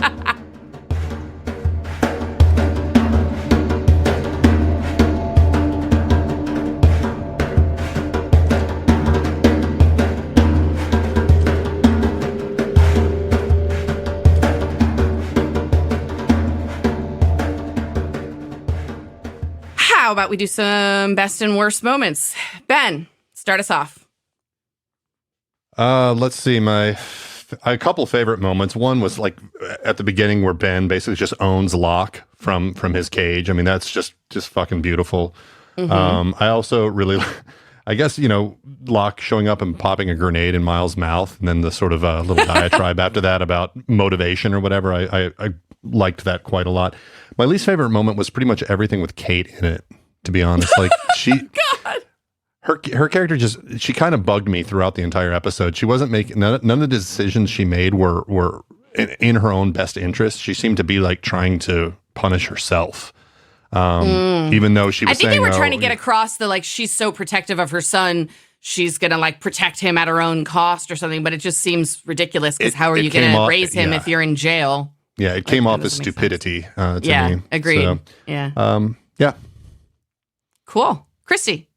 How about we do some best and worst moments? Ben, start us off. Let's see. A couple favorite moments. One was like at the beginning where Ben basically just owns Locke from his cage. I mean, that's just fucking beautiful. Mm-hmm. I also really, I guess, Locke showing up and popping a grenade in Miles' mouth, and then the sort of little diatribe after that about motivation or whatever. I liked that quite a lot. My least favorite moment was pretty much everything with Kate in it, to be honest. Like her character she kind of bugged me throughout the entire episode. She wasn't making none of the decisions she made were in her own best interest. She seemed to be like trying to punish herself. Even though she was saying, I think they were trying to get across she's so protective of her son, she's going to protect him at her own cost or something, but it just seems ridiculous because how are you going to raise him if you're in jail? Yeah, it came off as stupidity to me. Yeah, agreed. So, yeah. Cool. Christy.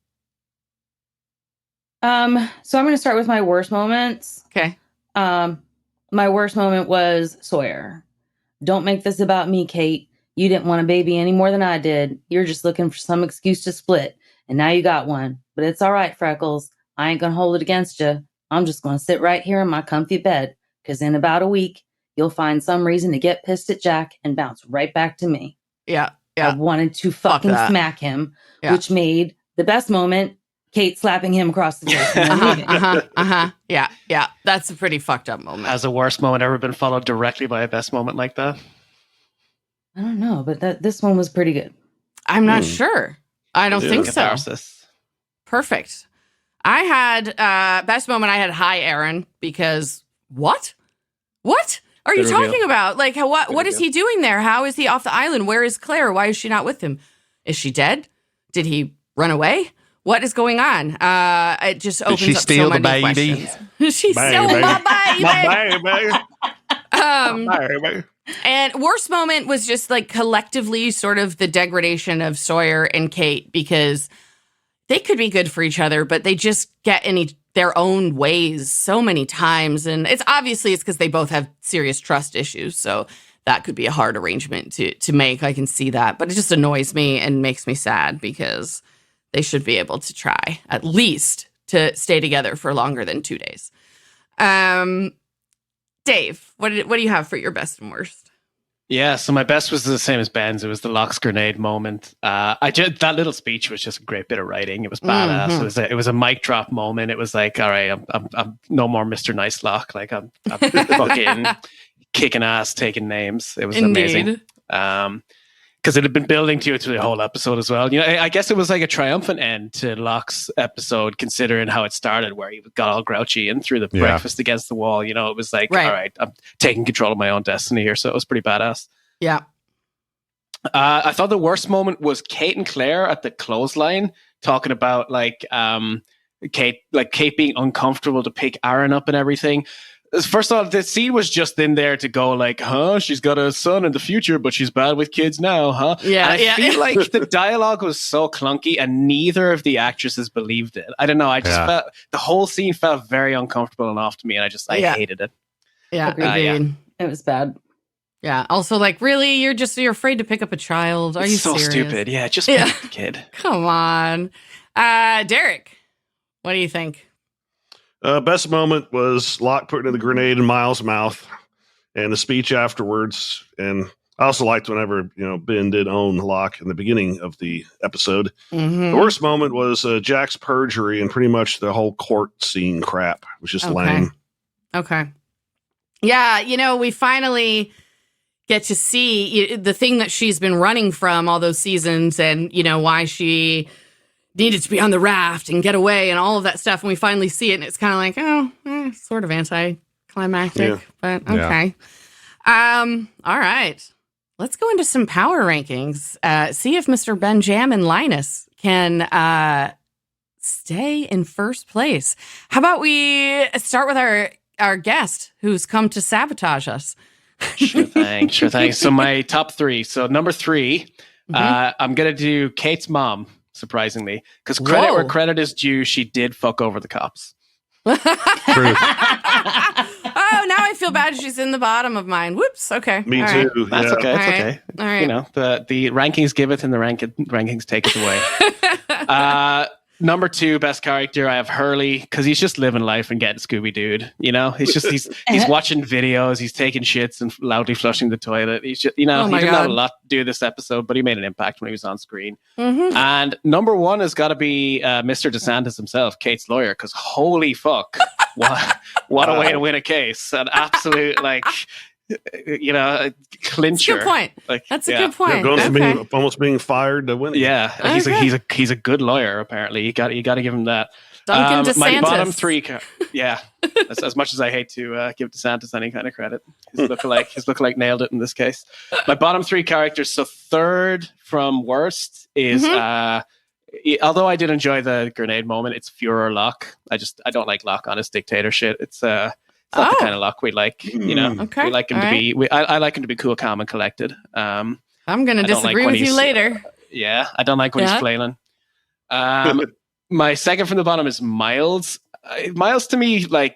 So I'm going to start with my worst moments. Okay. My worst moment was Sawyer. Don't make this about me, Kate. You didn't want a baby any more than I did. You're just looking for some excuse to split. And now you got one. But it's all right, Freckles. I ain't going to hold it against you. I'm just going to sit right here in my comfy bed. Because in about a week, you'll find some reason to get pissed at Jack and bounce right back to me. Yeah. I wanted to fucking smack him, which made the best moment Kate slapping him across the face. Yeah. That's a pretty fucked up moment. Has a worst moment ever been followed directly by a best moment like that? I don't know, but this one was pretty good. I'm not sure. I don't think so. Catharsis. Perfect. I had best moment. I had hi Aaron because what are you Good talking reveal. about? Like what is reveal. he doing there? How is he off the island? Where is Claire? Why is she not with him? Is she dead? Did he run away? What is going on? It just opens she up steal so the many baby? questions. She stole my baby. My baby. And worst moment was just like collectively sort of the degradation of Sawyer and Kate because they could be good for each other, but they just get in their own ways so many times. And it's because they both have serious trust issues. So that could be a hard arrangement to make. I can see that, but it just annoys me and makes me sad because they should be able to try at least to stay together for longer than 2 days. Dave, what do you have for your best and worst? Yeah, so my best was the same as Ben's. It was the Locke's grenade moment. That little speech was just a great bit of writing. It was badass. Mm-hmm. It was a mic drop moment. It was like, all right, I'm no more Mr. Nice Locke. Like I'm fucking kicking ass, taking names. It was amazing. Because it had been building to it through the whole episode as well. You know, I guess it was like a triumphant end to Locke's episode, considering how it started, where he got all grouchy and threw the breakfast against the wall. You know, it was like, all right, I'm taking control of my own destiny here. So it was pretty badass. Yeah. I thought the worst moment was Kate and Claire at the clothesline talking about Kate being uncomfortable to pick Aaron up and everything. First of all, the scene was just in there to go like, she's got a son in the future, but she's bad with kids now, huh? Yeah. And I feel like the dialogue was so clunky and neither of the actresses believed it. I don't know. I just felt the whole scene felt very uncomfortable and off to me. And I hated it. Yeah. It was bad. Yeah. Also, like, really? You're afraid to pick up a child? Are you so serious? stupid. Yeah. Just pick up the kid. Come on. Derek, what do you think? Best moment was Locke putting the grenade in Miles' mouth and the speech afterwards. And I also liked whenever, Ben did own Locke in the beginning of the episode. Mm-hmm. The worst moment was Jack's perjury and pretty much the whole court scene crap. It was just lame. Okay. Yeah, we finally get to see the thing that she's been running from all those seasons and, why she needed to be on the raft and get away and all of that stuff. And we finally see it and it's kind of like, sort of anticlimactic, but okay. All right. Let's go into some power rankings. See if Mr. Benjamin Linus can stay in first place. How about we start with our guest who's come to sabotage us? Sure thing. So my top three. So number 3, I'm going to do Kate's mom. Surprisingly, because credit where credit is due, she did fuck over the cops. Truth. Oh, now I feel bad she's in the bottom of mine. Whoops. Okay. Me All too. Right. That's okay. It's okay. All right. The rankings giveth and the rankings taketh away. Number 2, best character, I have Hurley, because he's just living life and getting Scooby-Dooed. He's watching videos, he's taking shits and loudly flushing the toilet. He's just, he didn't have a lot to do this episode, but he made an impact when he was on screen. Mm-hmm. And number 1 has got to be Mr. DeSantis himself, Kate's lawyer, because holy fuck, what a way to win a case. An absolute, clincher. That's a good point. That's a good point. Goes from almost being fired to winning. Yeah, he's a good lawyer. Apparently, you got to give him that. Duncan DeSantis. My bottom 3, as much as I hate to give DeSantis any kind of credit, his lookalike nailed it in this case. My bottom 3 characters. So third from worst is although I did enjoy the grenade moment, it's Fuhrer Locke. I don't like Locke on his dictator shit. It's not the kind of Locke we like, Okay. We like him to be. I like him to be cool, calm, and collected. I'm going to disagree with you later. Yeah, I don't like when he's flailing. My second from the bottom is Miles. Miles to me, I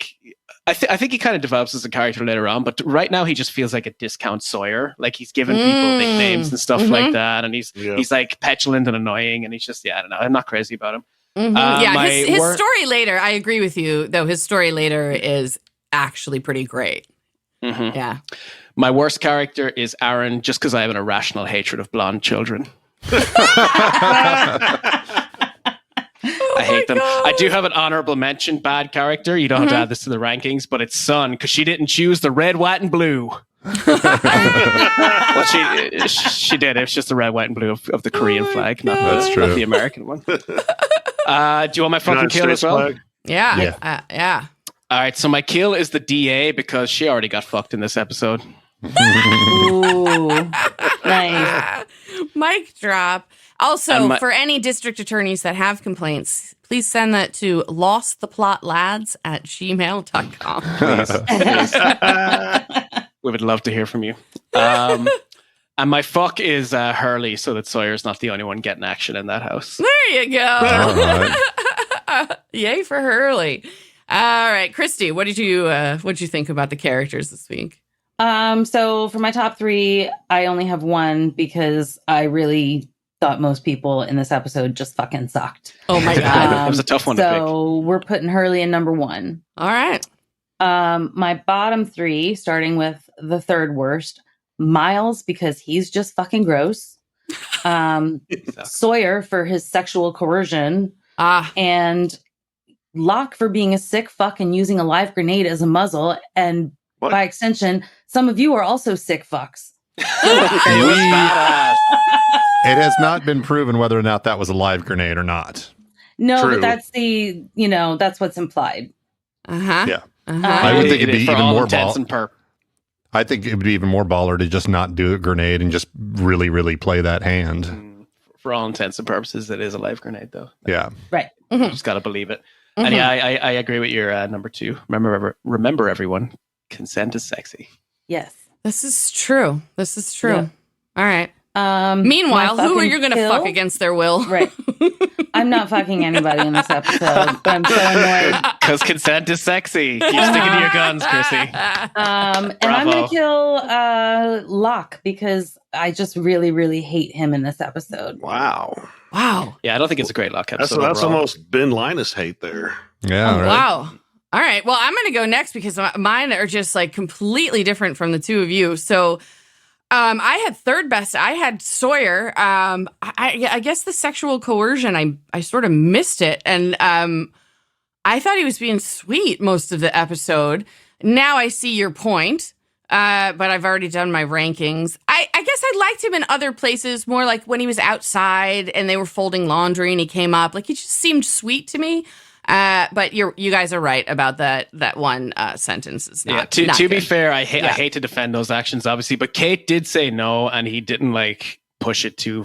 think he kind of develops as a character later on, but right now he just feels like a discount Sawyer. Like he's giving people nicknames and stuff like that, and he's like petulant and annoying, and he's just I don't know. I'm not crazy about him. His story later. I agree with you, though. His story later is actually pretty great. Mm-hmm. Yeah. My worst character is Aaron, just because I have an irrational hatred of blonde children. I hate them. God. I do have an honorable mention bad character. You don't have to add this to the rankings, but it's Sun, because she didn't choose the red, white, and blue. Well, she did. It was just the red, white, and blue of the Korean flag, not the American one. Do you want my fucking United kill States as well? flag. Yeah. Yeah. All right, so my kill is the DA because she already got fucked in this episode. Ooh, nice. Mic drop. Also, And for any district attorneys that have complaints, please send that to losttheplotlads@gmail.com. Please. We would love to hear from you. And my fuck is Hurley, so that Sawyer's not the only one getting action in that house. There you All go. right. Yay for Hurley. All right, Christy, what did you think about the characters this week? So for my top 3, I only have one because I really thought most people in this episode just fucking sucked. Oh my god. It was a tough one to pick. So we're putting Hurley in number 1. All right. My bottom 3, starting with the third worst, Miles because he's just fucking gross. Sawyer for his sexual coercion, and Locke for being a sick fuck and using a live grenade as a muzzle, and What? by extension, some of you are also sick fucks. It was badass. It has not been proven whether or not that was a live grenade or not. No, True. but that's that's what's implied. Uh-huh. Yeah. Uh-huh. I would think it'd be For even all more intents and I think it would be even more baller to just not do a grenade and just really, really play that hand. For all intents and purposes, it is a live grenade, though. Yeah. You just got to believe it. And yeah, I agree with your number 2. Remember, everyone, consent is sexy. Yes. This is true. Yeah. All right. my Meanwhile, who are fucking you going to kill- fuck against their will? Right. I'm not fucking anybody in this episode, but I'm so annoyed. Because consent is sexy. Keep sticking to your guns, Chrissy. And I'm going to kill Locke because I just really, really hate him in this episode. Wow. Wow. Yeah, I don't think it's a great luck That's episode. overall. almost Ben Linus hate there. Yeah. right. Wow. All right. Well, I'm going to go next because mine are just like completely different from the two of you. So I had third best. I had Sawyer. I guess the sexual coercion, I sort of missed it. And I thought he was being sweet most of the episode. Now I see your point. But I've already done my rankings. I guess I liked him in other places, more like when he was outside and they were folding laundry and he came up. Like he just seemed sweet to me. But you guys are right about that one sentence is not. Yeah, not to be good. fair, I hate to defend those actions, obviously, but Kate did say no, and he didn't like push it too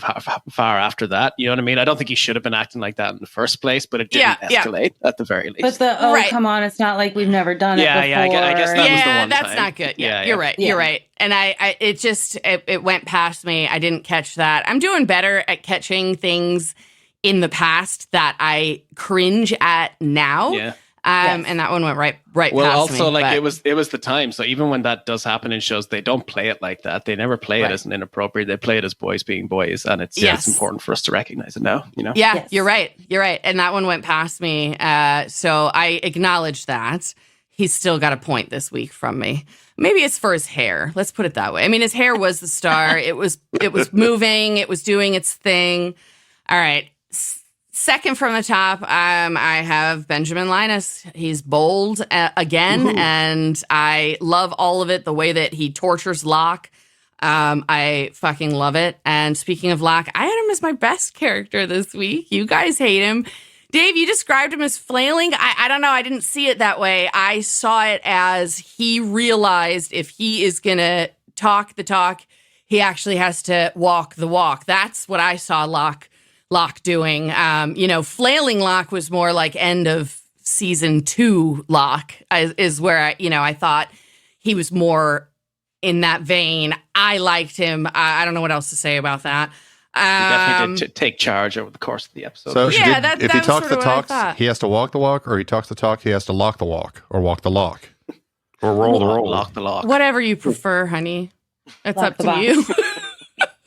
far after that. You know what I mean? I don't think he should have been acting like that in the first place, but it didn't escalate at the very least. But Right. come on, it's not like we've never done it before. I guess that was the one that's time. not good. Yeah, Yeah, you're yeah. right. Yeah. You're right. And it went past me. I didn't catch that. I'm doing better at catching things in the past that I cringe at now. Yeah. Yes. And that one went right Well, past also, me. like but- it was the time. So even when that does happen in shows, they don't play it like that. They never play Right. it as an inappropriate. They play it as boys being boys, and it's Yes. important for us to recognize it now. You know. Yeah, Yes. You're right. And that one went past me. So I acknowledge that. He's still got a point this week from me. Maybe it's for his hair. Let's put it that way. I mean, his hair was the star. It was moving. It was doing its thing. All right. Second from the top, I have Benjamin Linus. He's bold again, and I love all of it. The way that he tortures Locke. I fucking love it. And speaking of Locke, I had him as my best character this week. You guys hate him. Dave, you described him as flailing. I don't know. I didn't see it that way. I saw it as he realized if he is going to talk the talk, he actually has to walk the walk. That's what I saw Locke doing. Flailing Locke was more like end of season 2 Locke is where I thought he was more in that vein. I liked him. I don't know what else to say about that. He definitely did take charge over the course of the episode. So Yeah, if he that's talks sort the of what I talks, thought. he has to walk the walk, or he talks the talk, he has to lock the walk, or walk the lock. Or roll the roll. Lock the lock. Whatever you prefer, honey. It's Lock up the to box. you.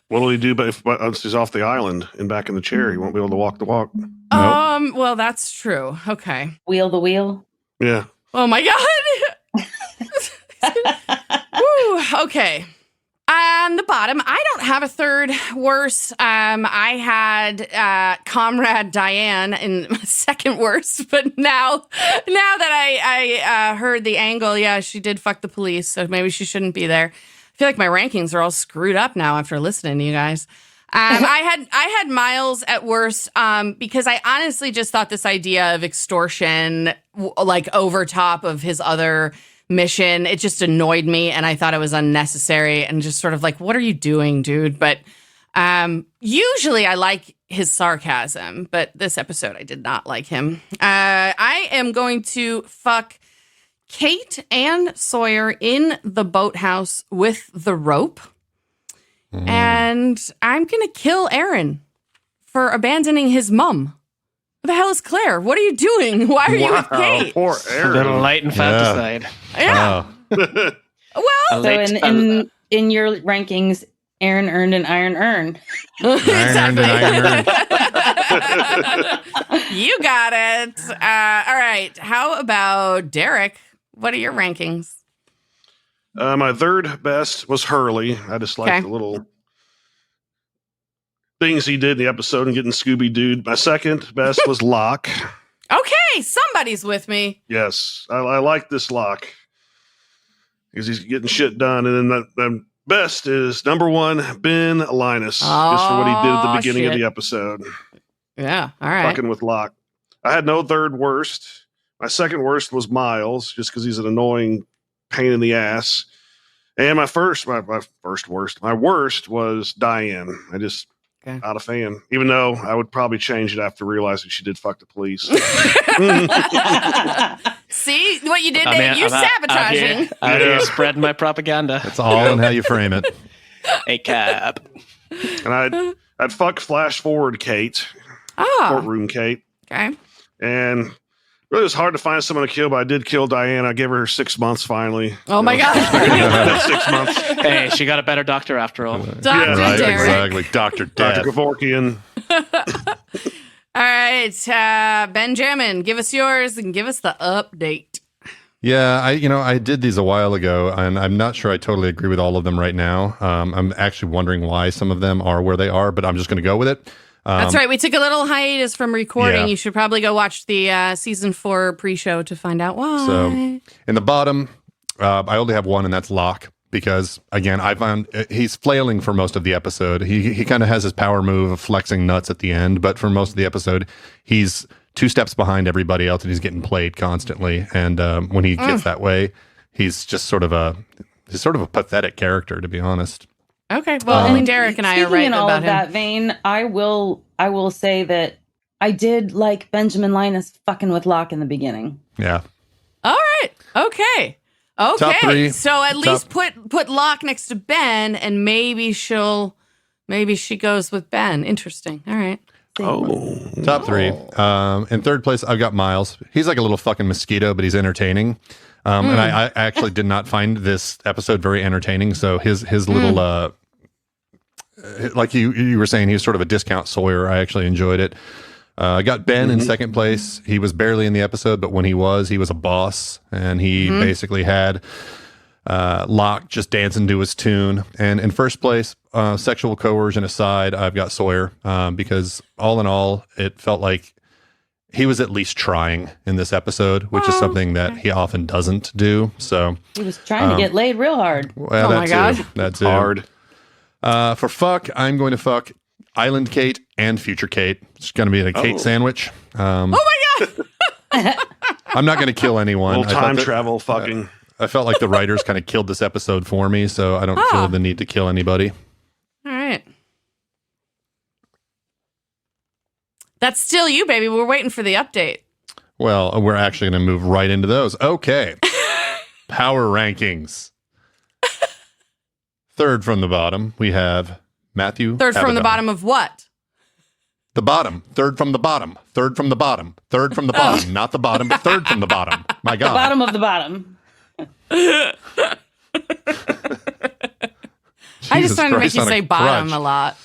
What'll he do if once he's off the island and back in the chair? He won't be able to walk the walk. Well, that's true. Okay. Wheel the wheel. Yeah. Oh my God. Woo, okay. On the bottom, I don't have a third worst. I had Comrade Diane in second worst, but now that I heard the angle, yeah, she did fuck the police, so maybe she shouldn't be there. I feel like my rankings are all screwed up now after listening to you guys. I had Miles at worst because I honestly just thought this idea of extortion, like over top of his other mission, it just annoyed me, and I thought it was unnecessary and just sort of like, what are you doing, dude? But usually I like his sarcasm, but this episode I did not like him. I am going to fuck Kate and Sawyer in the boathouse with the rope. And I'm going to kill Aaron for abandoning his mum. What the hell is Claire? What are you doing? Why are you with Kate? Poor A Aaron. little light infanticide. Yeah. Oh. Well, So in your rankings, Aaron earned an iron urn. exactly. Iron. You got it. All right. How about Derek? What are your rankings? My third best was Hurley. I just liked Okay. the little things he did in the episode and getting Scooby-Dooed. My second best was Locke. Okay, somebody's with me. Yes, I like this Locke because he's getting shit done. And then the best is number one, Ben Linus, just for what he did at the beginning of shit. the episode, Yeah. All right. fucking with Locke. I had no third worst. My second worst was Miles, just because he's an annoying pain in the ass. And my worst was Diane. I just not a fan, even though I would probably change it after realizing she did fuck the police. See what you did there? You're sabotaging. Out here spreading my propaganda. It's all in how you frame it. A cab. And I'd fuck flash forward Kate, Oh, courtroom Kate, okay. and really, it was hard to find someone to kill, but I did kill Diane. I gave her 6 months finally. Oh my God. That's 6 months. Hey, she got a better doctor after all. Dr. Yeah, Right, Derek. exactly. Dr. Dr. Death. Kevorkian. All right, Benjamin, give us yours and give us the update. Yeah, I did these a while ago, and I'm not sure I totally agree with all of them right now. I'm actually wondering why some of them are where they are, but I'm just going to go with it. That's right. We took a little hiatus from recording. Yeah. You should probably go watch the season 4 pre-show to find out why. So in the bottom, I only have one, and that's Locke. Because again, I found he's flailing for most of the episode. He kind of has his power move of flexing nuts at the end, but for most of the episode, he's 2 steps behind everybody else, and he's getting played constantly. And when he gets that way, he's just sort of a pathetic character, to be honest. Okay, well, only Derek and I are right in all about of him. that vein, I will say that I did like Benjamin Linus fucking with Locke in the beginning. Yeah. All right. Okay. Top 3. So at least put Locke next to Ben, and maybe she goes with Ben. Interesting. All right. Top 3. In third place, I've got Miles. He's like a little fucking mosquito, but he's entertaining. And I actually did not find this episode very entertaining. So his little, like you were saying, he's sort of a discount Sawyer. I actually enjoyed it. I got Ben in second place. He was barely in the episode, but when he was a boss, and he basically had Locke just dancing to his tune. And in first place, sexual coercion aside, I've got Sawyer, because all in all, it felt like he was at least trying in this episode, which is something that he often doesn't do. So He was trying to get laid real hard. well, Oh my God. that too. Hard. For fuck, I'm going to fuck Island Kate and Future Kate. It's going to be a Kate sandwich. Oh my God. I'm not going to kill anyone. Little I thought time that- travel fucking. I felt like the writers kind of killed this episode for me, so I don't feel the need to kill anybody. All right. That's still you, baby. We're waiting for the update. Well, we're actually going to move right into those. Okay. Power rankings. Third from the bottom, we have Matthew. Third from the Abaddon. bottom of what? The bottom. Third from the bottom. Third from the bottom. Third from the bottom. Not the bottom, but third from the bottom. My God. Bottom of the bottom. I just Jesus wanted to make Christ you on a say bottom crutch. a lot.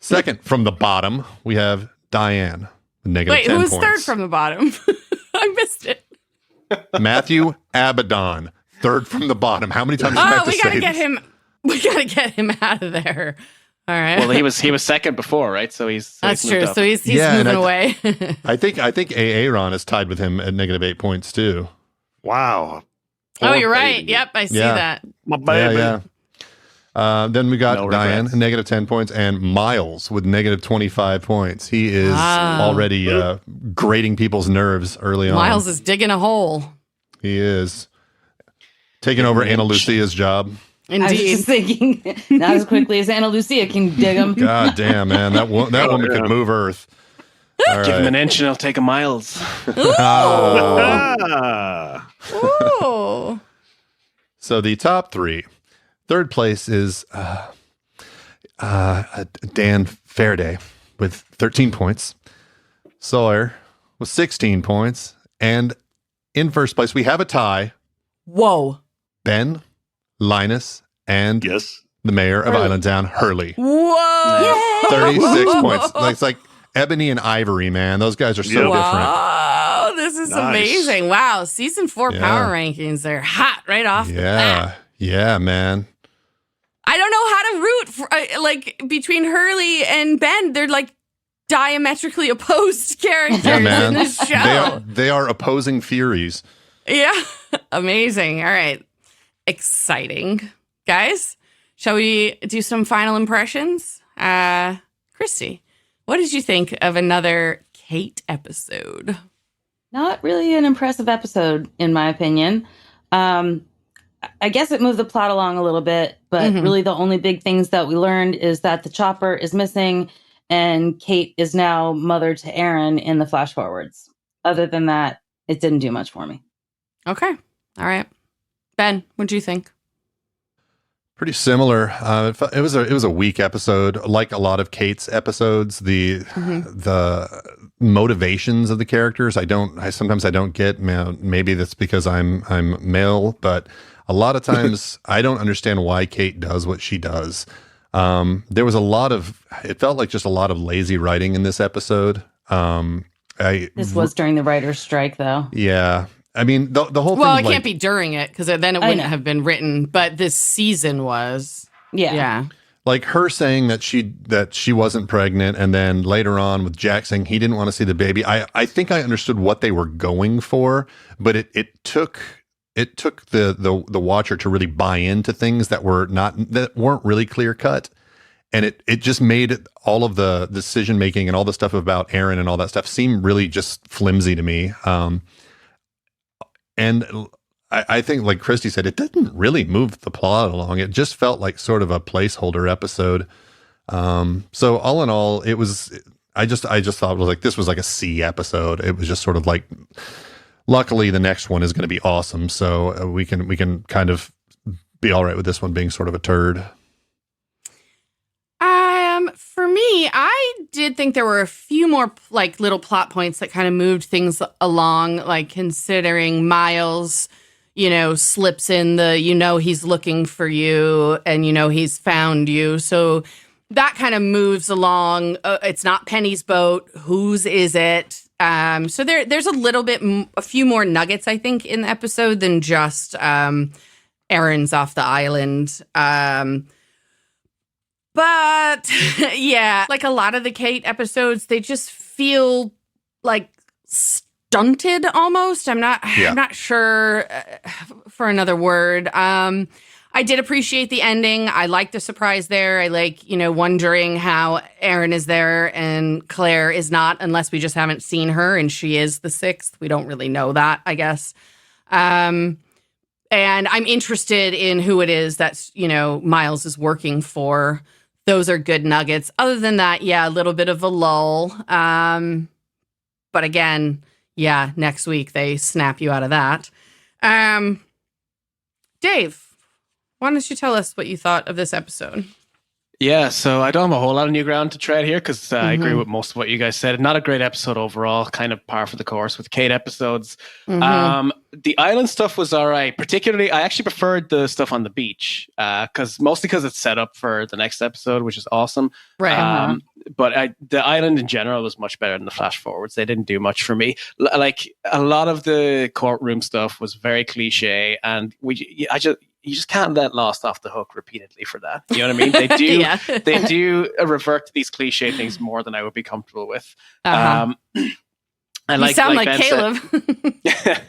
Second from the bottom, we have Diane. Negative Wait, 10 who's points. third from the bottom? I missed it. Matthew Abaddon. Third from the bottom. How many times do I have Oh, to we say gotta get this? him. We gotta get him out of there. All right. Well, he was second before, right? So he's That's moved true. up. So he's Yeah, and moving away. I think Aaron is tied with him at negative 8 points too. Wow. Oh, Poor you're right. baby. Yep, I see Yeah. that. My baby. Yeah. Then we got No Diane, regrets. negative 10 points, and Miles with negative 25 points. He is already grating people's nerves early on. Miles is digging a hole. He is taking over Ana Lynch. Lucia's job. I was Indeed. just thinking, not as quickly as Ana Lucia can dig them. God damn, man. That woman could move Earth. All Give him an right. inch and he'll take a miles. Ah. Ooh. So the top three. Third place is Dan Faraday with 13 points. Sawyer with 16 points. And in first place, we have a tie. Whoa. Ben, Linus, and Yes. the mayor of Hurley. Islandtown, Hurley. Whoa. 36 points. Like, it's like Ebony and Ivory, man. Those guys are so different. Wow, this is Nice. amazing. Wow, season 4 Yeah. power rankings are hot right off the bat. Yeah, man. I don't know how to root for, like between Hurley and Ben. They're like diametrically opposed characters Yeah, in man. this show. They are opposing furies. Yeah, amazing. All right, exciting, guys. Shall we do some final impressions? Christy, what did you think of another Kate episode? Not really an impressive episode, in my opinion. I guess it moved the plot along a little bit, but Mhm. really the only big things that we learned is that the chopper is missing and Kate is now mother to Aaron in the flash forwards. Other than that, it didn't do much for me. Okay, all right. Ben, what do you think? Pretty similar. It was a weak episode, like a lot of Kate's episodes. The motivations of the characters, I sometimes don't get. Maybe that's because I'm male, but a lot of times I don't understand why Kate does what she does. There was it felt like just a lot of lazy writing in this episode. This was during the writer's strike, though. Yeah. I mean, the whole thing. Well, it like, can't be during it because then it I wouldn't know. have been written. But this season was. Yeah. like her saying that she wasn't pregnant, and then later on with Jack saying he didn't want to see the baby. I think I understood what they were going for, but it took the watcher to really buy into things that weren't really clear cut. And it just made all of the decision making and all the stuff about Aaron and all that stuff seem really just flimsy to me. And I think, like Christy said, it didn't really move the plot along. It just felt like sort of a placeholder episode. So all in all, it was. I just thought it was like this was like a C episode. It was just sort of like. Luckily, the next one is going to be awesome, so we can kind of be all right with this one being sort of a turd. For me, I did think there were a few more like little plot points that kind of moved things along, like considering Miles, slips in the, he's looking for you and, he's found you. So that kind of moves along. It's not Penny's boat. Whose is it? So there's a few more nuggets, I think, in the episode than just Aaron's off the island. But yeah, like a lot of the Kate episodes, they just feel like stunted almost. I'm not sure for another word. I did appreciate the ending. I like the surprise there. I like, wondering how Aaron is there and Claire is not, unless we just haven't seen her and she is the sixth. We don't really know that, I guess. And I'm interested in who it is that's, Miles is working for. Those are good nuggets. Other than that, yeah, a little bit of a lull. But again, yeah, next week they snap you out of that. Dave, why don't you tell us what you thought of this episode? Yeah, so I don't have a whole lot of new ground to tread here because I agree with most of what you guys said. Not a great episode overall, kind of par for the course with Kate episodes. The island stuff was all right. Particularly, I actually preferred the stuff on the beach mostly because it's set up for the next episode, which is awesome. Right. But the island in general was much better than the flash forwards. They didn't do much for me. Like a lot of the courtroom stuff was very cliche, and you just can't let Lost off the hook repeatedly for that. You know what I mean? They do. Yeah. They do revert to these cliche things more than I would be comfortable with. You sound like Ben Caleb.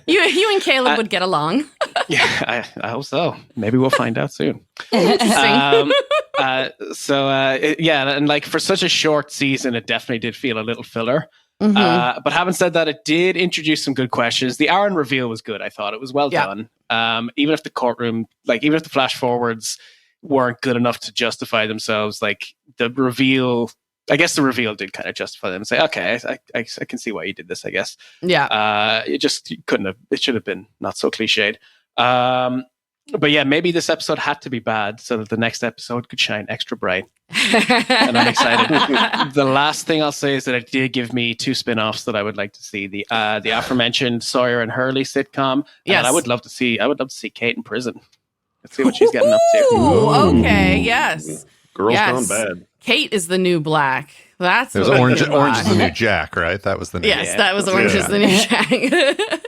you and Caleb would get along. Yeah, I hope so. Maybe we'll find out soon. Interesting. Yeah, and like for such a short season, it definitely did feel a little filler. Mm-hmm. But having said that, it did introduce some good questions. The Aaron reveal was good. I thought it was well done. Even if the courtroom, like even if the flash forwards weren't good enough to justify themselves, like the reveal, I guess the reveal did kind of justify them and say, okay, I can see why you did this, I guess. Yeah. It just couldn't have, it should have been not so cliched. But yeah, maybe this episode had to be bad so that the next episode could shine extra bright. And I'm excited. The last thing I'll say is that it did give me 2 spin-offs that I would like to see. The aforementioned Sawyer and Hurley sitcom. Yes. And I would love to see Kate in prison. Let's see what she's getting up to. Ooh, okay, yes. Girls Yes. Gone Bad. Kate is the new Black. That's It was what Orange we is watch. the New Jack, right? That was the name. Yes, Yeah. that was Orange is the New Jack.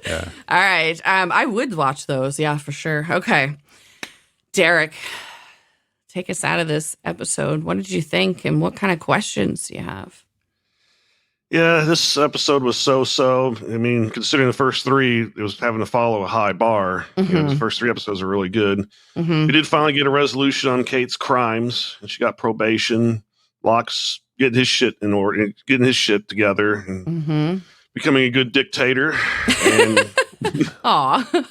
Yeah. All right. I would watch those. Yeah, for sure. Okay. Derek, take us out of this episode. What did you think and what kind of questions do you have? Yeah, this episode was so-so. I mean, considering the first 3, it was having to follow a high bar. The first 3 episodes are really good. Mm-hmm. We did finally get a resolution on Kate's crimes, and she got probation. Locke's getting his shit in order, getting his shit together, and Mm-hmm. becoming a good dictator. And Aw.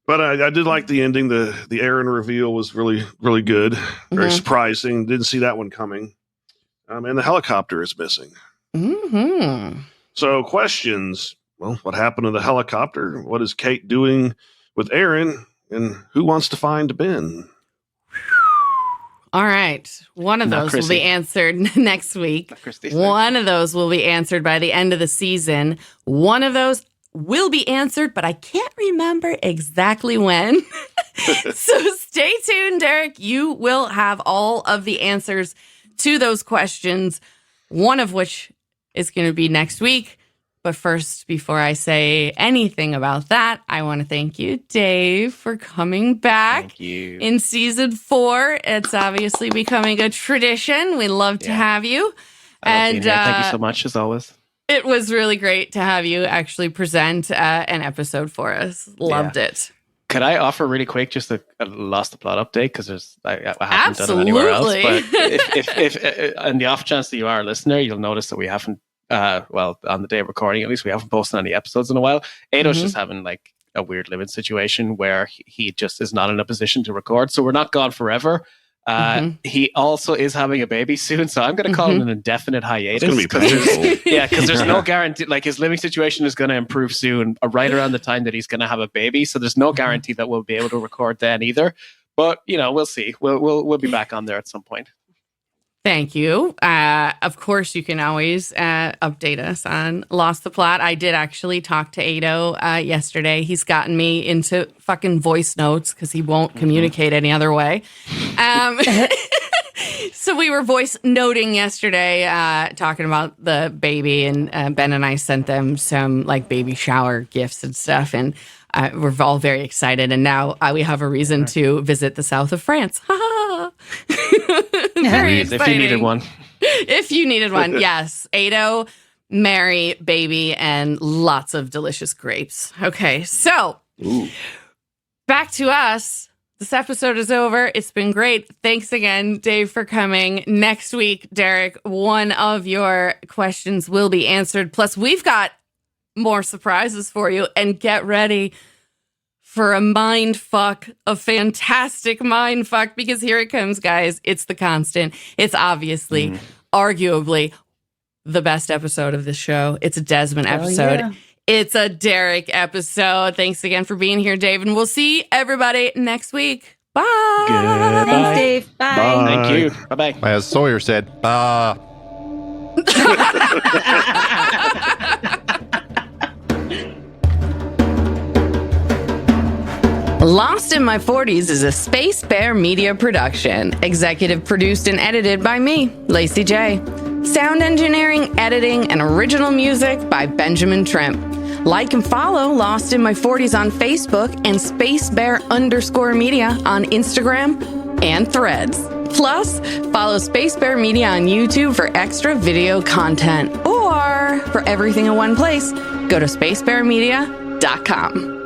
but I did like the ending. The Aaron reveal was really, really good. Very Mhm. surprising. Didn't see that one coming. And the helicopter is missing. Mm-hmm. So questions. Well, what happened to the helicopter? What is Kate doing with Aaron? And who wants to find Ben? All right. One of Not those will Chrissy. be answered next week. Not Christy. One of those will be answered by the end of the season. One of those will be answered, but I can't remember exactly when. So stay tuned, Derek. You will have all of the answers to those questions, one of which is going to be next week. But first, before I say anything about that, I want to thank you, Dave, for coming back. Thank you. In season 4, it's obviously becoming a tradition. We love to have you. I love being And here. Thank you so much, as always. it was really great to have you actually present an episode for us. Loved it. Could I offer really quick just a Lost the Plot update? Because I haven't done it anywhere else. But if on the off chance that you are a listener, you'll notice that we haven't, on the day of recording at least, we haven't posted any episodes in a while. Ado's just having like a weird living situation where he just is not in a position to record. So we're not gone forever. He also is having a baby soon, so I'm going to call it an indefinite hiatus. It's going to be painful. Yeah, because there's no guarantee. Like his living situation is going to improve soon, right around the time that he's going to have a baby. So there's no guarantee that we'll be able to record then either. But we'll see. We'll be back on there at some point. Thank you. Of course, you can always update us on Lost the Plot. I did actually talk to Ado yesterday. He's gotten me into fucking voice notes because he won't communicate any other way. So we were voice noting yesterday, talking about the baby, and Ben and I sent them some like baby shower gifts and stuff, and we're all very excited. And now we have a reason to visit the south of France. Very If you exciting. needed one. If you needed one, yes. Ado, Mary, baby, and lots of delicious grapes. Okay, so back to us. This episode is over. It's been great. Thanks again, Dave, for coming. Next week, Derek, one of your questions will be answered. Plus, we've got more surprises for you. And get ready for a mind fuck, a fantastic mind fuck, because here it comes, guys. It's The Constant. It's obviously, arguably, the best episode of the show. It's a Desmond episode. yeah. It's a Derek episode. Thanks again for being here, Dave. And we'll see everybody next week. Bye. Goodbye. Thanks, Dave. Bye. Bye. Thank you. Bye bye. As Sawyer said, bah. Lost in My 40s is a Spacebear media production. Executive produced and edited by me, Lacey J. Sound engineering, editing, and original music by Benjamin Trimp. Like and follow Lost in My 40s on Facebook and Spacebear_media on Instagram and Threads. Plus, follow Spacebear Media on YouTube for extra video content. Or more. For everything in one place, go to spacebearmedia.com.